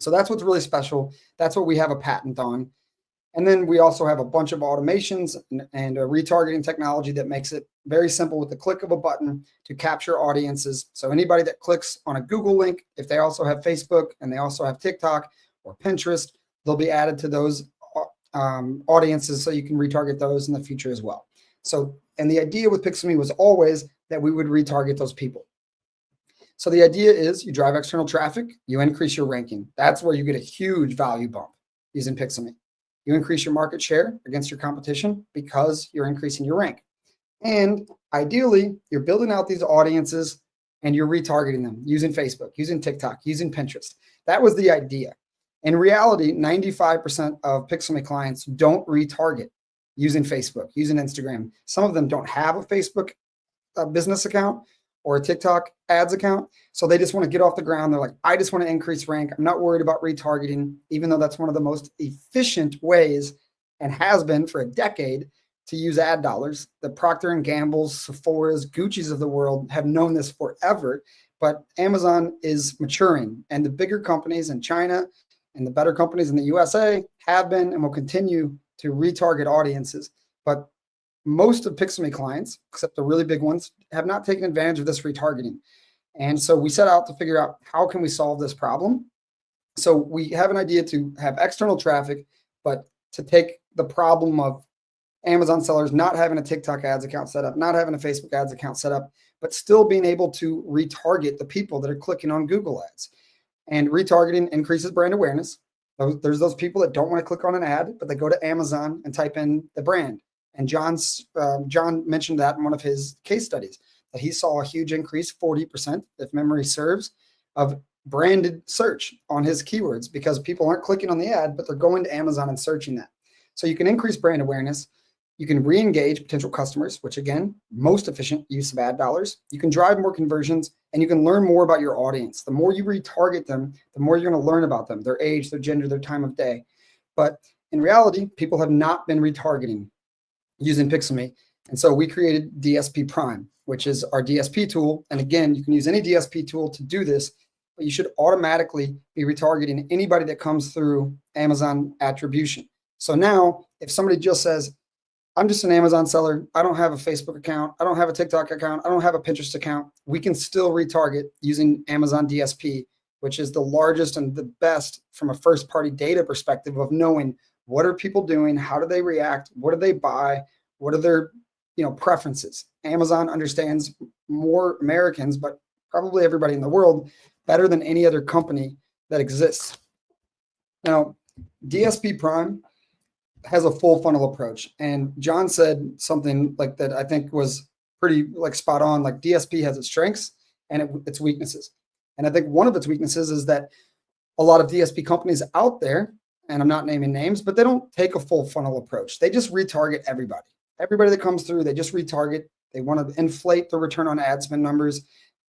So that's what's really special. That's what we have a patent on. And then we also have a bunch of automations and a retargeting technology that makes it very simple with the click of a button to capture audiences. So anybody that clicks on a Google link, if they also have Facebook and they also have TikTok or Pinterest, they'll be added to those audiences so you can retarget those in the future as well. So, and the idea with Pixelme was always that we would retarget those people. So the idea is you drive external traffic, you increase your ranking. That's where you get a huge value bump using Pixelme. You increase your market share against your competition because you're increasing your rank. And ideally, you're building out these audiences and you're retargeting them using Facebook, using TikTok, using Pinterest. That was the idea. In reality, 95% of Pixelme clients don't retarget using Facebook, using Instagram. Some of them don't have a Facebook business account or a TikTok ads account. So they just want to get off the ground. They're like, I just want to increase rank. I'm not worried about retargeting, even though that's one of the most efficient ways and has been for a decade to use ad dollars. The Procter & Gamble's, Sephora's, Gucci's of the world have known this forever, but Amazon is maturing, and the bigger companies in China and the better companies in the USA have been and will continue to retarget audiences. But most of Pixelme clients, except the really big ones, have not taken advantage of this retargeting. And so we set out to figure out how can we solve this problem. So we have an idea to have external traffic, but to take the problem of Amazon sellers not having a TikTok ads account set up, not having a Facebook ads account set up, but still being able to retarget the people that are clicking on Google ads. And retargeting increases brand awareness. There's those people that don't want to click on an ad, but they go to Amazon and type in the brand. And John mentioned that in one of his case studies, that he saw a huge increase, 40%, if memory serves, of branded search on his keywords because people aren't clicking on the ad, but they're going to Amazon and searching that. So you can increase brand awareness. You can re-engage potential customers, which again, most efficient use of ad dollars. You can drive more conversions and you can learn more about your audience. The more you retarget them, the more you're going to learn about them, their age, their gender, their time of day. But in reality, people have not been retargeting using Pixelme. And so we created DSP Prime, which is our DSP tool. And again, you can use any DSP tool to do this, but you should automatically be retargeting anybody that comes through Amazon attribution. So now if somebody just says, I'm just an Amazon seller, I don't have a Facebook account, I don't have a TikTok account, I don't have a Pinterest account, we can still retarget using Amazon DSP, which is the largest and the best from a first party data perspective of knowing what are people doing, how do they react, what do they buy, what are their preferences. Amazon understands more Americans, but probably everybody in the world better than any other company that exists. Now, DSP Prime has a full funnel approach. And John said something like that I think was pretty spot on. Like DSP has its strengths and its weaknesses. And I think one of its weaknesses is that a lot of DSP companies out there, and I'm not naming names, but they don't take a full funnel approach. They just retarget everybody. Everybody that comes through, they just retarget. They want to inflate the return on ad spend numbers,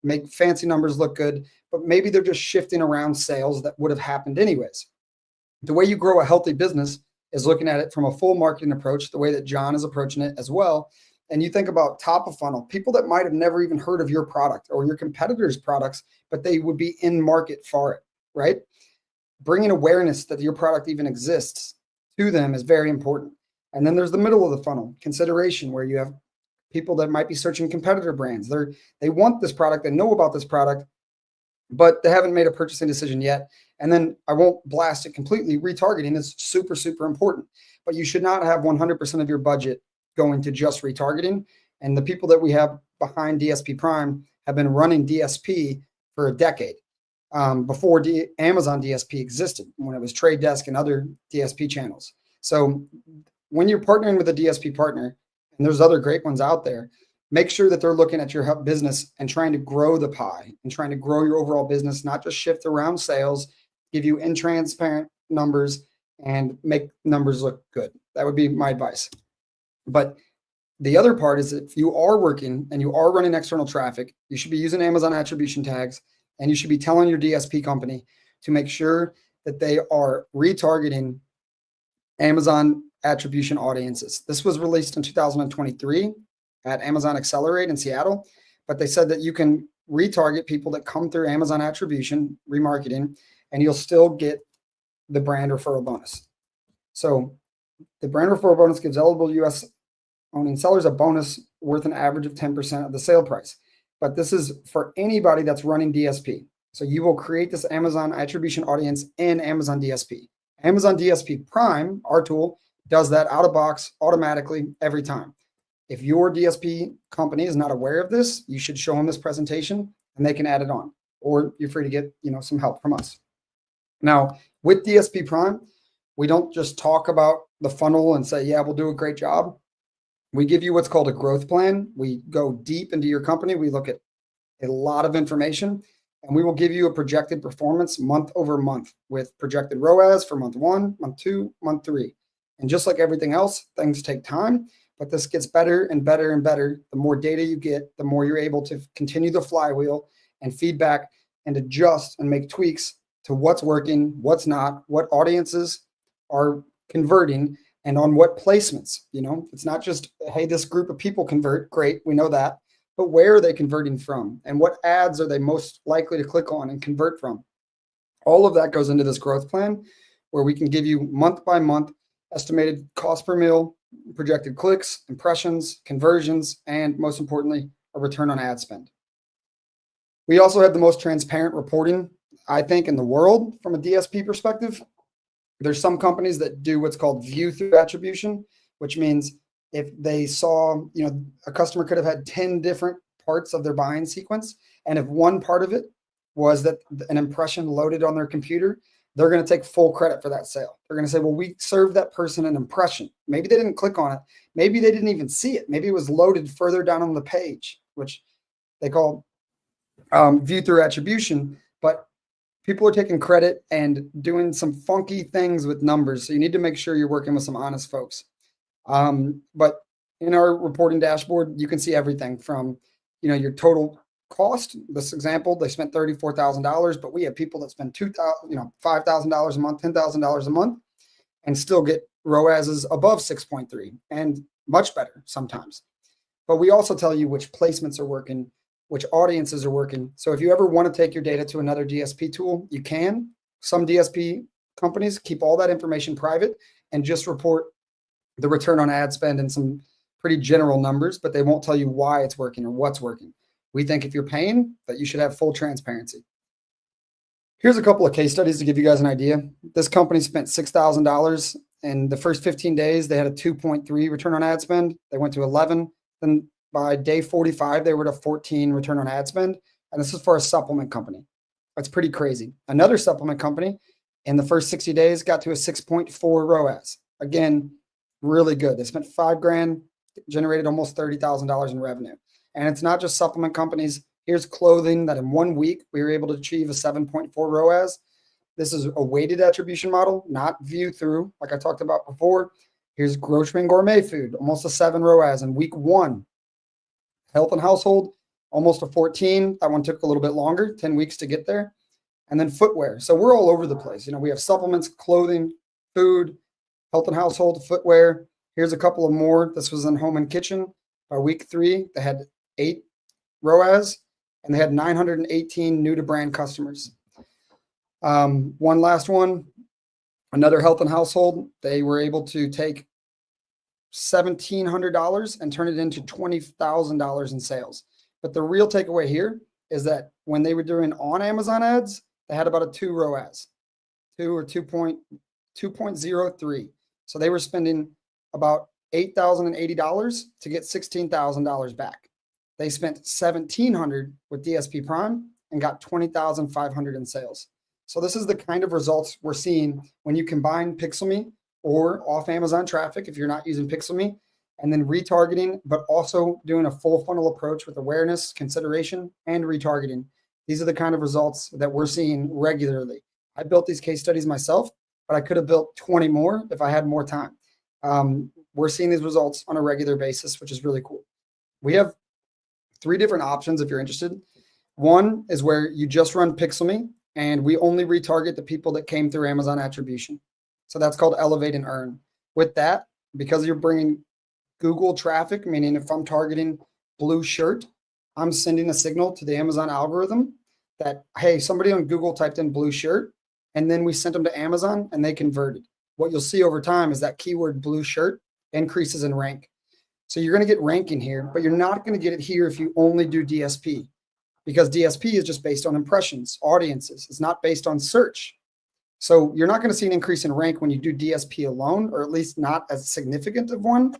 make fancy numbers look good, but maybe they're just shifting around sales that would have happened anyways. The way you grow a healthy business is looking at it from a full marketing approach, the way that John is approaching it as well. And you think about top of funnel, people that might have never even heard of your product or your competitors' products, but they would be in market for it, right? Bringing awareness that your product even exists to them is very important. And then there's the middle of the funnel, consideration, where you have people that might be searching competitor brands. They want this product, they know about this product, but they haven't made a purchasing decision yet. And then I won't blast it completely. Retargeting is super, super important, but you should not have 100% of your budget going to just retargeting. And the people that we have behind DSP Prime have been running DSP for a decade, before Amazon DSP existed, when it was Trade Desk and other DSP channels. So when you're partnering with a DSP partner, and there's other great ones out there, make sure that they're looking at your business and trying to grow the pie and trying to grow your overall business, not just shift around sales, give you intransparent numbers and make numbers look good. That would be my advice. But the other part is, if you are working and you are running external traffic, you should be using Amazon attribution tags, and you should be telling your DSP company to make sure that they are retargeting Amazon attribution audiences. This was released in 2023 at Amazon Accelerate in Seattle, but they said that you can retarget people that come through Amazon attribution remarketing, and you'll still get the brand referral bonus. So the brand referral bonus gives eligible US owning sellers a bonus worth an average of 10% of the sale price. But this is for anybody that's running DSP. So you will create this Amazon attribution audience in Amazon DSP. Amazon DSP Prime, our tool, does that out of box automatically every time. If your DSP company is not aware of this, you should show them this presentation and they can add it on, or you're free to get, some help from us. Now, with DSP Prime, we don't just talk about the funnel and say, yeah, we'll do a great job. We give you what's called a growth plan. We go deep into your company. We look at a lot of information, and we will give you a projected performance month over month with projected ROAS for month 1, month 2, month 3. And just like everything else, things take time, but this gets better and better and better. The more data you get, the more you're able to continue the flywheel and feedback and adjust and make tweaks to what's working, what's not, what audiences are converting, and on what placements. It's not just, hey, this group of people convert, great, we know that, but where are they converting from? And what ads are they most likely to click on and convert from? All of that goes into this growth plan, where we can give you month by month estimated cost per mil, projected clicks, impressions, conversions, and most importantly, a return on ad spend. We also have the most transparent reporting, I think, in the world from a DSP perspective. There's some companies that do what's called view through attribution, which means if they saw, a customer could have had 10 different parts of their buying sequence, and if one part of it was that an impression loaded on their computer, they're going to take full credit for that sale. They're going to say, well, we served that person an impression. Maybe they didn't click on it. Maybe they didn't even see it. Maybe it was loaded further down on the page, which they call view through attribution. But people are taking credit and doing some funky things with numbers. So you need to make sure you're working with some honest folks. But in our reporting dashboard, you can see everything from, your total cost. This example, they spent $34,000, but we have people that spend $5,000 a month, $10,000 a month, and still get ROASs above 6.3 and much better sometimes. But we also tell you which placements are working, which audiences are working. So if you ever want to take your data to another DSP tool, you can. Some DSP companies keep all that information private and just report the return on ad spend and some pretty general numbers, but they won't tell you why it's working or what's working. We think if you're paying, that you should have full transparency. Here's a couple of case studies to give you guys an idea. This company spent $6,000 in the first 15 days. They had a 2.3 return on ad spend. They went to 11. Then by day 45, they were at a 14 return on ad spend. And this is for a supplement company. That's pretty crazy. Another supplement company in the first 60 days got to a 6.4 ROAS. Again, really good. They spent $5,000, generated almost $30,000 in revenue. And it's not just supplement companies. Here's clothing that in 1 week, we were able to achieve a 7.4 ROAS. This is a weighted attribution model, not view through, like I talked about before. Here's grocery and gourmet food, almost a 7 ROAS in week 1. Health and household, almost a 14. That one took a little bit longer, 10 weeks to get there. And then footwear. So we're all over the place. We have supplements, clothing, food, health and household, footwear. Here's a couple of more. This was in home and kitchen. By week 3, they had 8 ROAS, and they had 918 new to brand customers. One last one, another health and household. They were able to take $1,700 and turn it into $20,000 in sales. But the real takeaway here is that when they were doing on Amazon ads, they had about a 2 ROAS, 2 or 2.03. So they were spending about $8,080 to get $16,000 back. They spent $1,700 with DSP Prime and got $20,500 in sales. So this is the kind of results we're seeing when you combine PixelMe or off Amazon traffic, if you're not using PixelMe, and then retargeting, but also doing a full funnel approach with awareness, consideration, and retargeting. These are the kind of results that we're seeing regularly. I built these case studies myself, but I could have built 20 more if I had more time. We're seeing these results on a regular basis, which is really cool. We have 3 different options if you're interested. One is where you just run PixelMe, and we only retarget the people that came through Amazon attribution. So that's called Elevate and Earn. With that, because you're bringing Google traffic, meaning if I'm targeting blue shirt, I'm sending a signal to the Amazon algorithm that, hey, somebody on Google typed in blue shirt, and then we sent them to Amazon and they converted. What you'll see over time is that keyword blue shirt increases in rank. So you're going to get ranking here, but you're not going to get it here if you only do DSP, because DSP is just based on impressions, audiences. It's not based on search. So you're not going to see an increase in rank when you do DSP alone, or at least not as significant of one.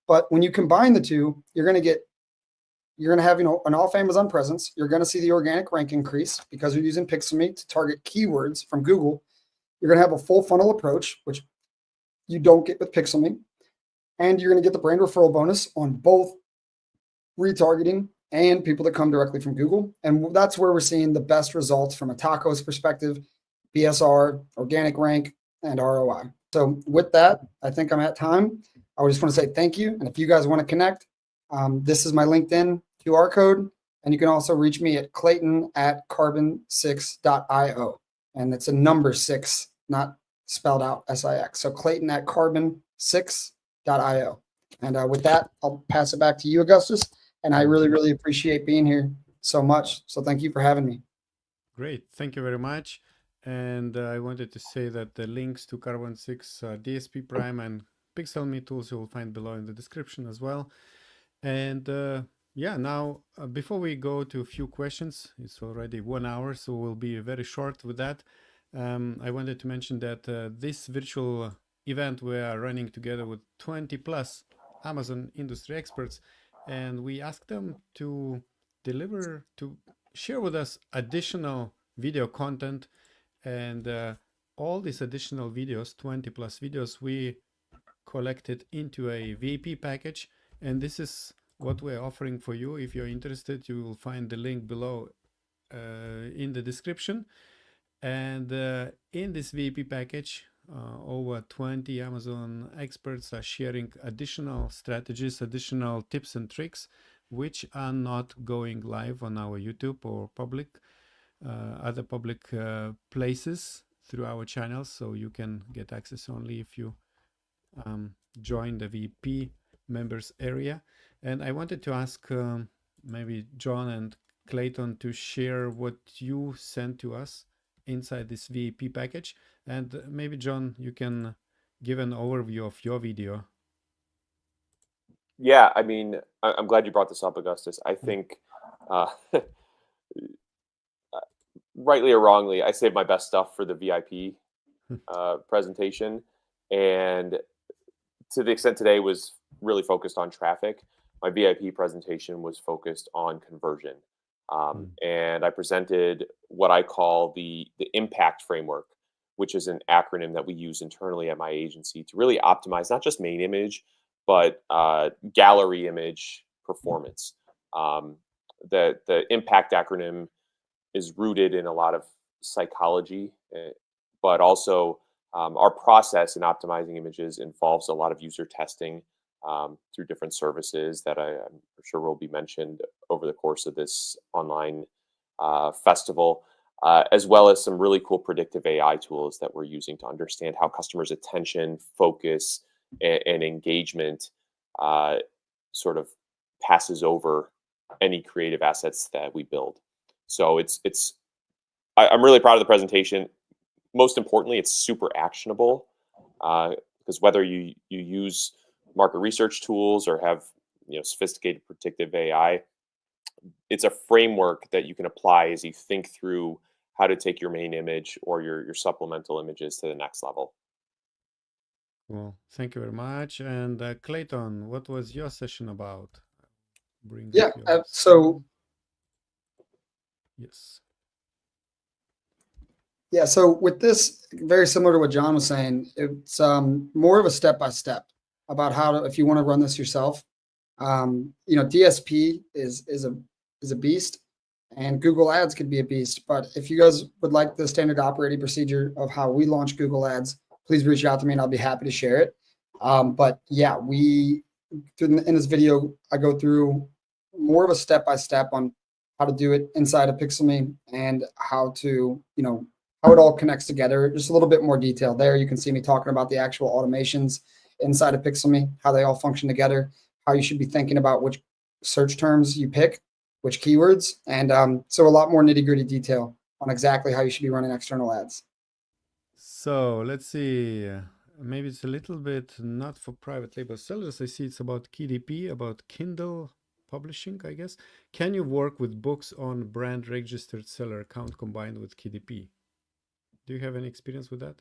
But when you combine the two, you're going to have, an off Amazon presence. You're going to see the organic rank increase because you're using PixelMe to target keywords from Google. You're going to have a full funnel approach, which you don't get with PixelMe. And you're going to get the brand referral bonus on both retargeting and people that come directly from Google. And that's where we're seeing the best results from a tacos perspective, BSR, organic rank, and ROI. So with that, I think I'm at time. I just want to say thank you. And if you guys want to connect, this is my LinkedIn QR code. And you can also reach me at Clayton at carbon6.io. And it's a number 6, not spelled out SIX. So Clayton at carbon6.io. And with that, I'll pass it back to you, Augustus. And I really, really appreciate being here so much. So thank you for having me. Great. Thank you very much. And I wanted to say that the links to Carbon 6, DSP Prime, and PixelMe tools you will find below in the description as well. And yeah, now before we go to a few questions, it's already 1 hour, so we'll be very short with that. I wanted to mention that this virtual event we are running together with 20 plus Amazon industry experts, and we asked them to share with us additional video content. And all these additional videos, 20 plus videos, we collected into a VAP package. And this is what we're offering for you. If you're interested, you will find the link below in the description. And in this VAP package, over 20 Amazon experts are sharing additional strategies, additional tips and tricks, which are not going live on our YouTube or other public places through our channels. So you can get access only if you join the VP members area. And I wanted to ask maybe John and Clayton to share what you sent to us inside this VAP package. And maybe John, you can give an overview of your video. Yeah, I mean, I'm glad you brought this up, Augustus. I think rightly or wrongly, I saved my best stuff for the VIP presentation. And to the extent today was really focused on traffic, my VIP presentation was focused on conversion. And I presented what I call the impact framework, which is an acronym that we use internally at my agency to really optimize not just main image, but gallery image performance. The impact acronym is rooted in a lot of psychology, but also our process in optimizing images involves a lot of user testing, through different services that I'm sure will be mentioned over the course of this online festival, as well as some really cool predictive AI tools that we're using to understand how customers' attention, focus, and engagement sort of passes over any creative assets that we build. So I'm really proud of the presentation. Most importantly, it's super actionable, because whether you use market research tools or have sophisticated predictive AI, it's a framework that you can apply as you think through how to take your main image or your supplemental images to the next level. Well, thank you very much. And Clayton, what was your session about? Bring Yeah, up your so yes. yeah, so with this, very similar to what John was saying, it's more of a step-by-step about how to, if you want to run this yourself. DSP is a beast, and Google Ads could be a beast. But if you guys would like the standard operating procedure of how we launch Google Ads, please reach out to me and I'll be happy to share it. But yeah, in this video, I go through more of a step-by-step on how to do it inside of Pixelme and how to, how it all connects together. Just a little bit more detail there. You can see me talking about the actual automations inside of Pixelme, how they all function together, how you should be thinking about which search terms you pick, which keywords, and so a lot more nitty-gritty detail on exactly how you should be running external ads. So let's see. Maybe it's a little bit not for private label sellers. I see it's about KDP, about Kindle publishing, I guess. Can you work with books on brand registered seller account combined with KDP? Do you have any experience with that?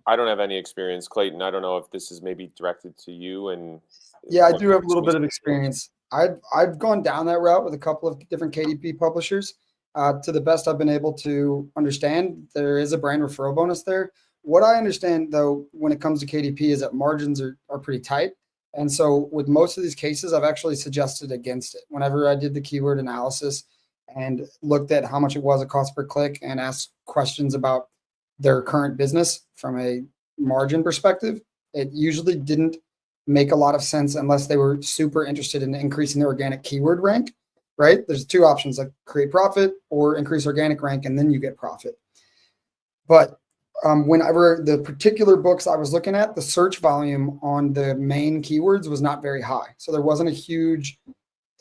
I don't have any experience, Clayton. I don't know if this is maybe directed to you. And yeah, I do have a little bit of experience. I've gone down that route with a couple of different KDP publishers. To the best I've been able to understand, there is a brand referral bonus there. What I understand, though, when it comes to KDP is that margins are pretty tight. And so with most of these cases, I've actually suggested against it. Whenever I did the keyword analysis and looked at how much it was a cost per click and asked questions about their current business from a margin perspective, it usually didn't make a lot of sense unless they were super interested in increasing their organic keyword rank, right? There's two options, like create profit or increase organic rank, and then you get profit. But whenever the particular books I was looking at, the search volume on the main keywords was not very high. So there wasn't a huge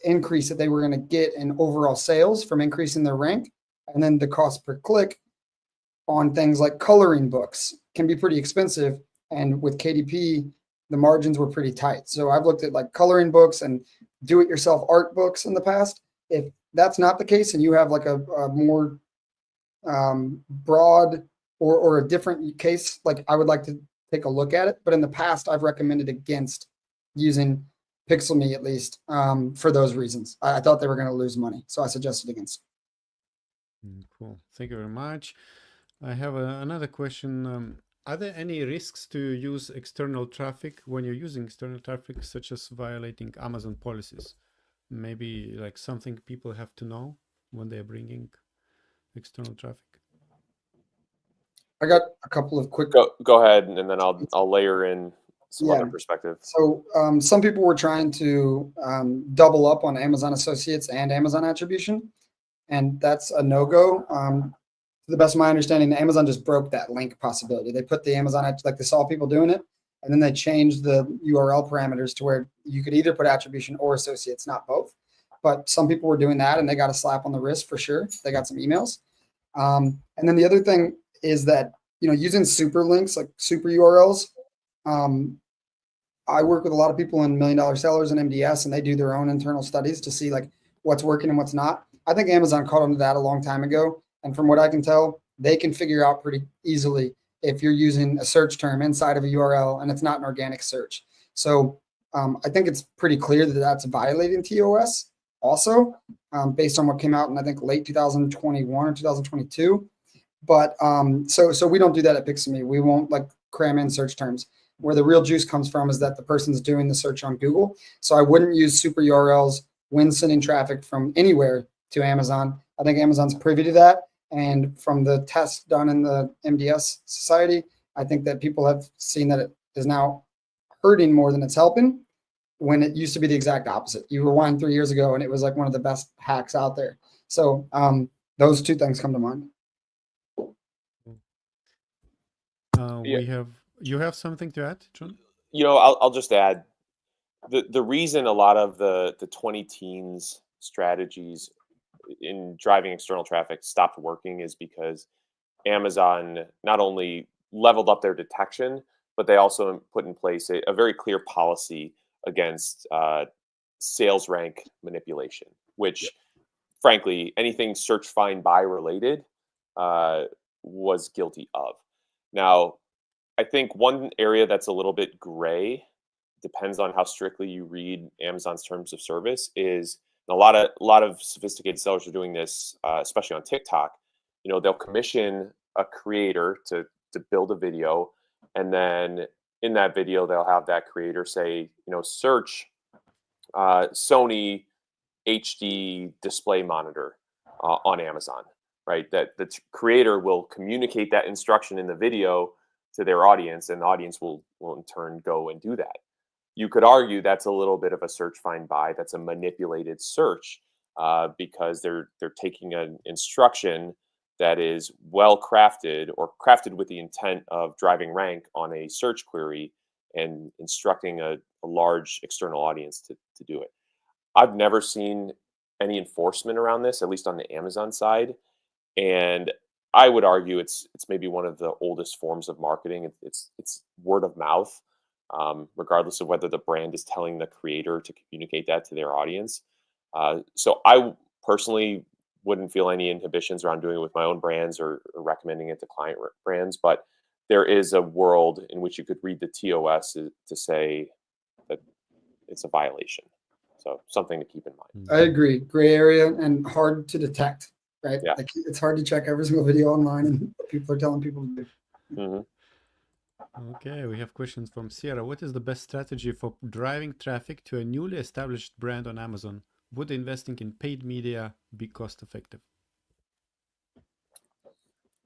increase that they were going to get in overall sales from increasing their rank. And then the cost per click on things like coloring books can be pretty expensive. And with KDP, the margins were pretty tight. So I've looked at like coloring books and do-it-yourself art books in the past. If that's not the case and you have like a more broad or a different case, like I would like to take a look at it. But in the past, I've recommended against using Pixelme, at least for those reasons. I thought they were going to lose money. So I suggested against. Cool. Thank you very much. I have another question. Are there any risks to use external traffic when you're using external traffic, such as violating Amazon policies? Maybe like something people have to know when they're bringing external traffic. I got a couple of quick. Go ahead, and then I'll layer in some other perspective. So some people were trying to double up on Amazon Associates and Amazon Attribution, and that's a no-go. To the best of my understanding, Amazon just broke that link possibility. They put the Amazon, like they saw people doing it, and then they changed the URL parameters to where you could either put attribution or associates, not both. But some people were doing that, and they got a slap on the wrist for sure. They got some emails. And then the other thing is that, using super links, like super URLs, I work with a lot of people in $1 Million Sellers and MDS, and they do their own internal studies to see like what's working and what's not. I think Amazon caught on to that a long time ago. And from what I can tell, they can figure out pretty easily if you're using a search term inside of a URL and it's not an organic search. So I think it's pretty clear that that's violating TOS also, based on what came out in, I think, late 2021 or 2022. But so we don't do that at Pixelme. We won't like cram in search terms. Where the real juice comes from is that the person's doing the search on Google. So I wouldn't use super URLs when sending traffic from anywhere to Amazon. I think Amazon's privy to that. And from the tests done in the MDS society, I think that people have seen that it is now hurting more than it's helping, when it used to be the exact opposite. You rewind 3 years ago and it was like one of the best hacks out there. So those two things come to mind. Yeah. You have something to add, John? I'll just add the reason a lot of the 20 teens strategies in driving external traffic stopped working is because Amazon not only leveled up their detection, but they also put in place a very clear policy against sales rank manipulation, which frankly, anything search, find, buy related was guilty of. Now, I think one area that's a little bit gray, depends on how strictly you read Amazon's terms of service, is a lot of sophisticated sellers are doing this, especially on TikTok. They'll commission a creator to build a video, and then in that video they'll have that creator say, search Sony HD display monitor on Amazon, right? That the creator will communicate that instruction in the video to their audience, and the audience will in turn go and do that. You could argue that's a little bit of a search, find, buy. That's a manipulated search because they're taking an instruction that is well crafted or crafted with the intent of driving rank on a search query and instructing a large external audience to do it. I've never seen any enforcement around this, at least on the Amazon side. And I would argue it's maybe one of the oldest forms of marketing. It's word of mouth, regardless of whether the brand is telling the creator to communicate that to their audience. So I personally wouldn't feel any inhibitions around doing it with my own brands or recommending it to client brands. But there is a world in which you could read the TOS to say that it's a violation. So something to keep in mind. I agree. Gray area and hard to detect, right? Yeah. Like, it's hard to check every single video online and what people are telling people to do. Mm-hmm. Okay, we have questions from Sierra. What is the best strategy for driving traffic to a newly established brand on Amazon? Would investing in paid media be cost effective?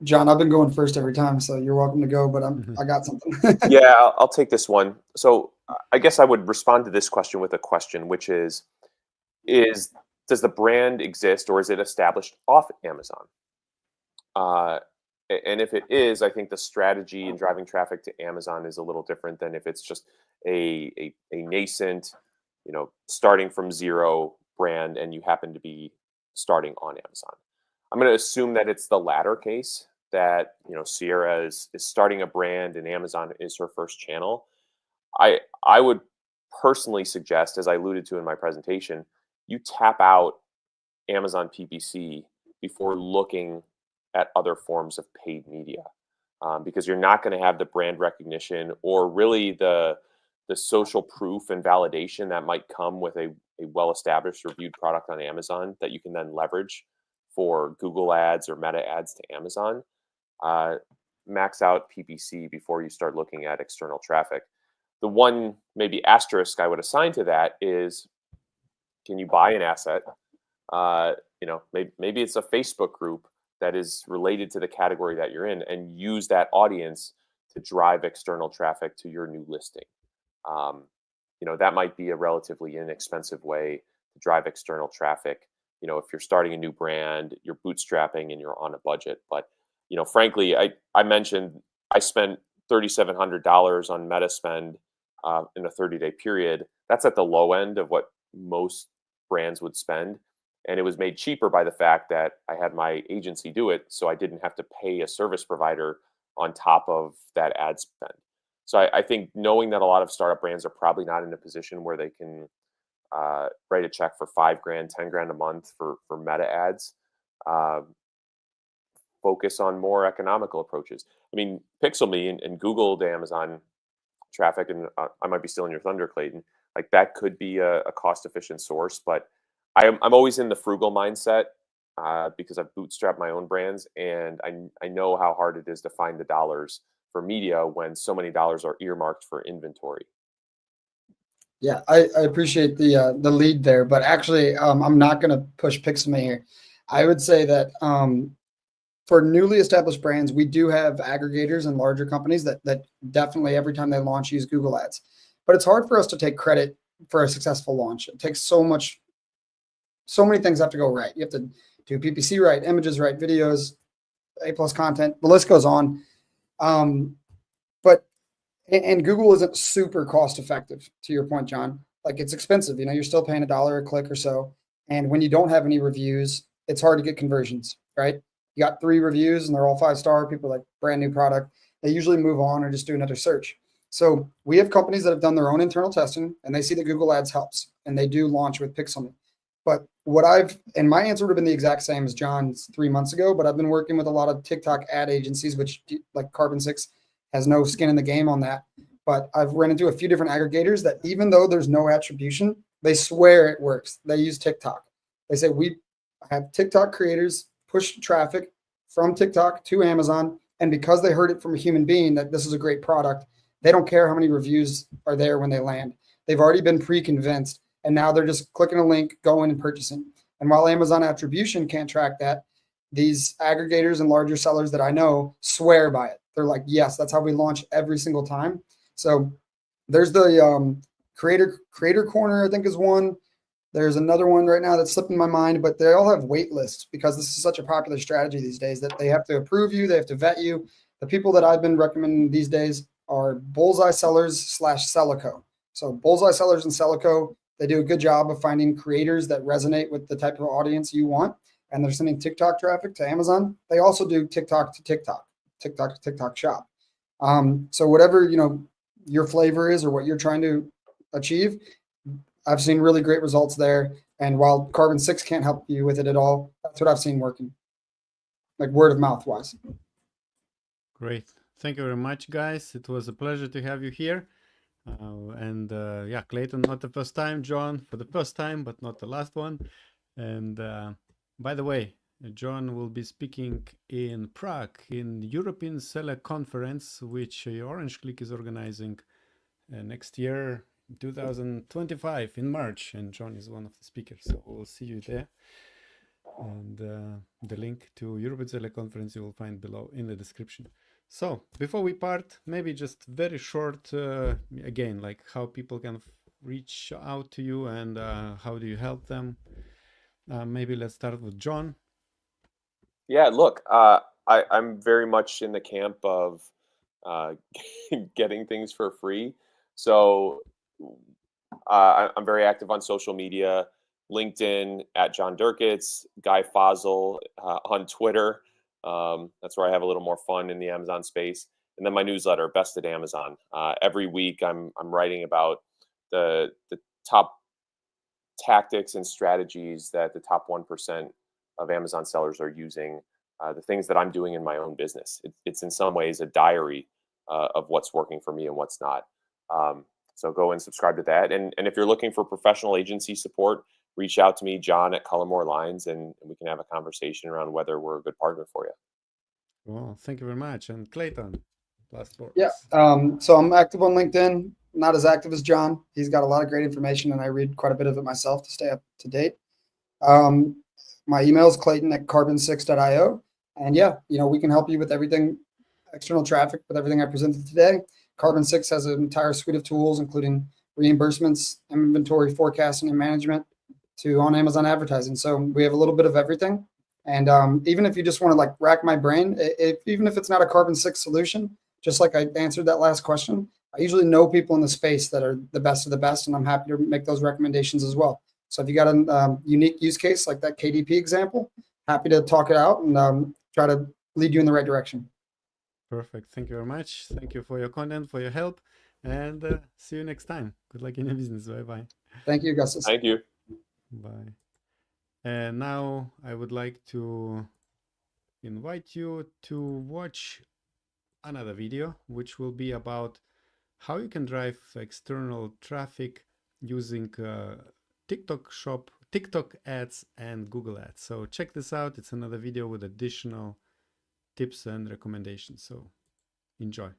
John, I've been going first every time, so you're welcome to go, but I got something. Yeah, I'll take this one. So I guess I would respond to this question with a question, which is does the brand exist or is it established off Amazon? And if it is, I think the strategy in driving traffic to Amazon is a little different than if it's just a nascent, starting from zero brand and you happen to be starting on Amazon. I'm going to assume that it's the latter case, that Sierra is starting a brand and Amazon is her first channel. I would personally suggest, as I alluded to in my presentation, you tap out Amazon PPC before looking at other forms of paid media, because you're not going to have the brand recognition or really the social proof and validation that might come with a well-established reviewed product on Amazon that you can then leverage for Google ads or meta ads to Amazon. Max out PPC before you start looking at external traffic. The one maybe asterisk I would assign to that is, can you buy an asset? Maybe it's a Facebook group that is related to the category that you're in and use that audience to drive external traffic to your new listing. That might be a relatively inexpensive way to drive external traffic. If you're starting a new brand, you're bootstrapping and you're on a budget. But, frankly, I mentioned I spent $3,700 on meta spend in a 30-day period. That's at the low end of what most brands would spend. And it was made cheaper by the fact that I had my agency do it, so I didn't have to pay a service provider on top of that ad spend. So I think knowing that a lot of startup brands are probably not in a position where they can write a check for $5,000, $10,000 a month for meta ads, focus on more economical approaches. I mean, Pixel Me and Google to Amazon traffic, and I might be stealing your thunder, Clayton, like that could be a cost-efficient source, but I'm always in the frugal mindset because I've bootstrapped my own brands, and I know how hard it is to find the dollars for media when so many dollars are earmarked for inventory. Yeah, I appreciate the lead there, but actually, I'm not going to push Pixelmate here. I would say that for newly established brands, we do have aggregators and larger companies that definitely every time they launch use Google Ads. but it's hard for us to take credit for a successful launch. It takes so many things have to go right. You have to do PPC right, images right, videos, A+ content, the list goes on. But Google isn't super cost effective, to your point, John. Like, it's expensive, you're still paying $1 a click or so. And when you don't have any reviews, it's hard to get conversions, right? You got 3 reviews and they're all 5-star. People are like, brand new product. They usually move on or just do another search. So we have companies that have done their own internal testing and they see that Google Ads helps and they do launch with Pixelme. But and my answer would have been the exact same as John's 3 months ago, but I've been working with a lot of TikTok ad agencies, which like Carbon 6 has no skin in the game on that. But I've run into a few different aggregators that even though there's no attribution, they swear it works. They use TikTok. They say we have TikTok creators push traffic from TikTok to Amazon. And because they heard it from a human being that this is a great product, they don't care how many reviews are there when they land. They've already been pre-convinced. And now they're just clicking a link, going and purchasing. And while Amazon attribution can't track that, these aggregators and larger sellers that I know swear by it. They're like, yes, that's how we launch every single time. So there's the creator corner, I think is one. There's another one right now that's slipping my mind, but they all have wait lists because this is such a popular strategy these days that they have to approve you. They have to vet you. The people that I've been recommending these days are Bullseye Sellers / Celico. So Bullseye Sellers and Celico, they do a good job of finding creators that resonate with the type of audience you want. And they're sending TikTok traffic to Amazon. They also do TikTok to TikTok, TikTok to TikTok shop. So whatever, your flavor is or what you're trying to achieve, I've seen really great results there. And while Carbon 6 can't help you with it at all, that's what I've seen working, like word of mouth wise. Great. Thank you very much, guys. It was a pleasure to have you here. Yeah, Clayton, not the first time, John, for the first time, but not the last one. And by the way, John will be speaking in Prague in European Seller Conference, which Orange Klik is organizing next year, 2025, in March. And John is one of the speakers, so we'll see you there. And the link to European Seller Conference you will find below in the description. So before we part, maybe just very short, again, like how people can reach out to you and how do you help them? Maybe let's start with John. Yeah, look, I'm very much in the camp of getting things for free. So I'm very active on social media, LinkedIn at Jon Derkits, Guy Fossil on Twitter. That's where I have a little more fun in the Amazon space. And then my newsletter, Best at Amazon. Every week I'm writing about the top tactics and strategies that the top 1% of Amazon sellers are using, the things that I'm doing in my own business. It's in some ways a diary of what's working for me and what's not. So go and subscribe to that. And if you're looking for professional agency support, reach out to me, John at Colormore Lines, and we can have a conversation around whether we're a good partner for you. Well, thank you very much. And Clayton, last word. Yeah. So I'm active on LinkedIn, not as active as John. He's got a lot of great information and I read quite a bit of it myself to stay up to date. My email is clayton@carbon6.io. And yeah, we can help you with everything, external traffic, with everything I presented today. Carbon 6 has an entire suite of tools, including reimbursements, inventory forecasting and management, to on Amazon advertising. So we have a little bit of everything. And even if you just want to rack my brain, even if it's not a Carbon 6 solution, just like I answered that last question, I usually know people in the space that are the best of the best, and I'm happy to make those recommendations as well. So if you got a unique use case like that KDP example, happy to talk it out and try to lead you in the right direction. Perfect. Thank you very much. Thank you for your content, for your help, and see you next time. Good luck in your business. Bye-bye. Thank you, Augustus. Thank you. Bye. And now I would like to invite you to watch another video, which will be about how you can drive external traffic using TikTok Shop, TikTok ads, and Google ads. So check this out. It's another video with additional tips and recommendations. So enjoy.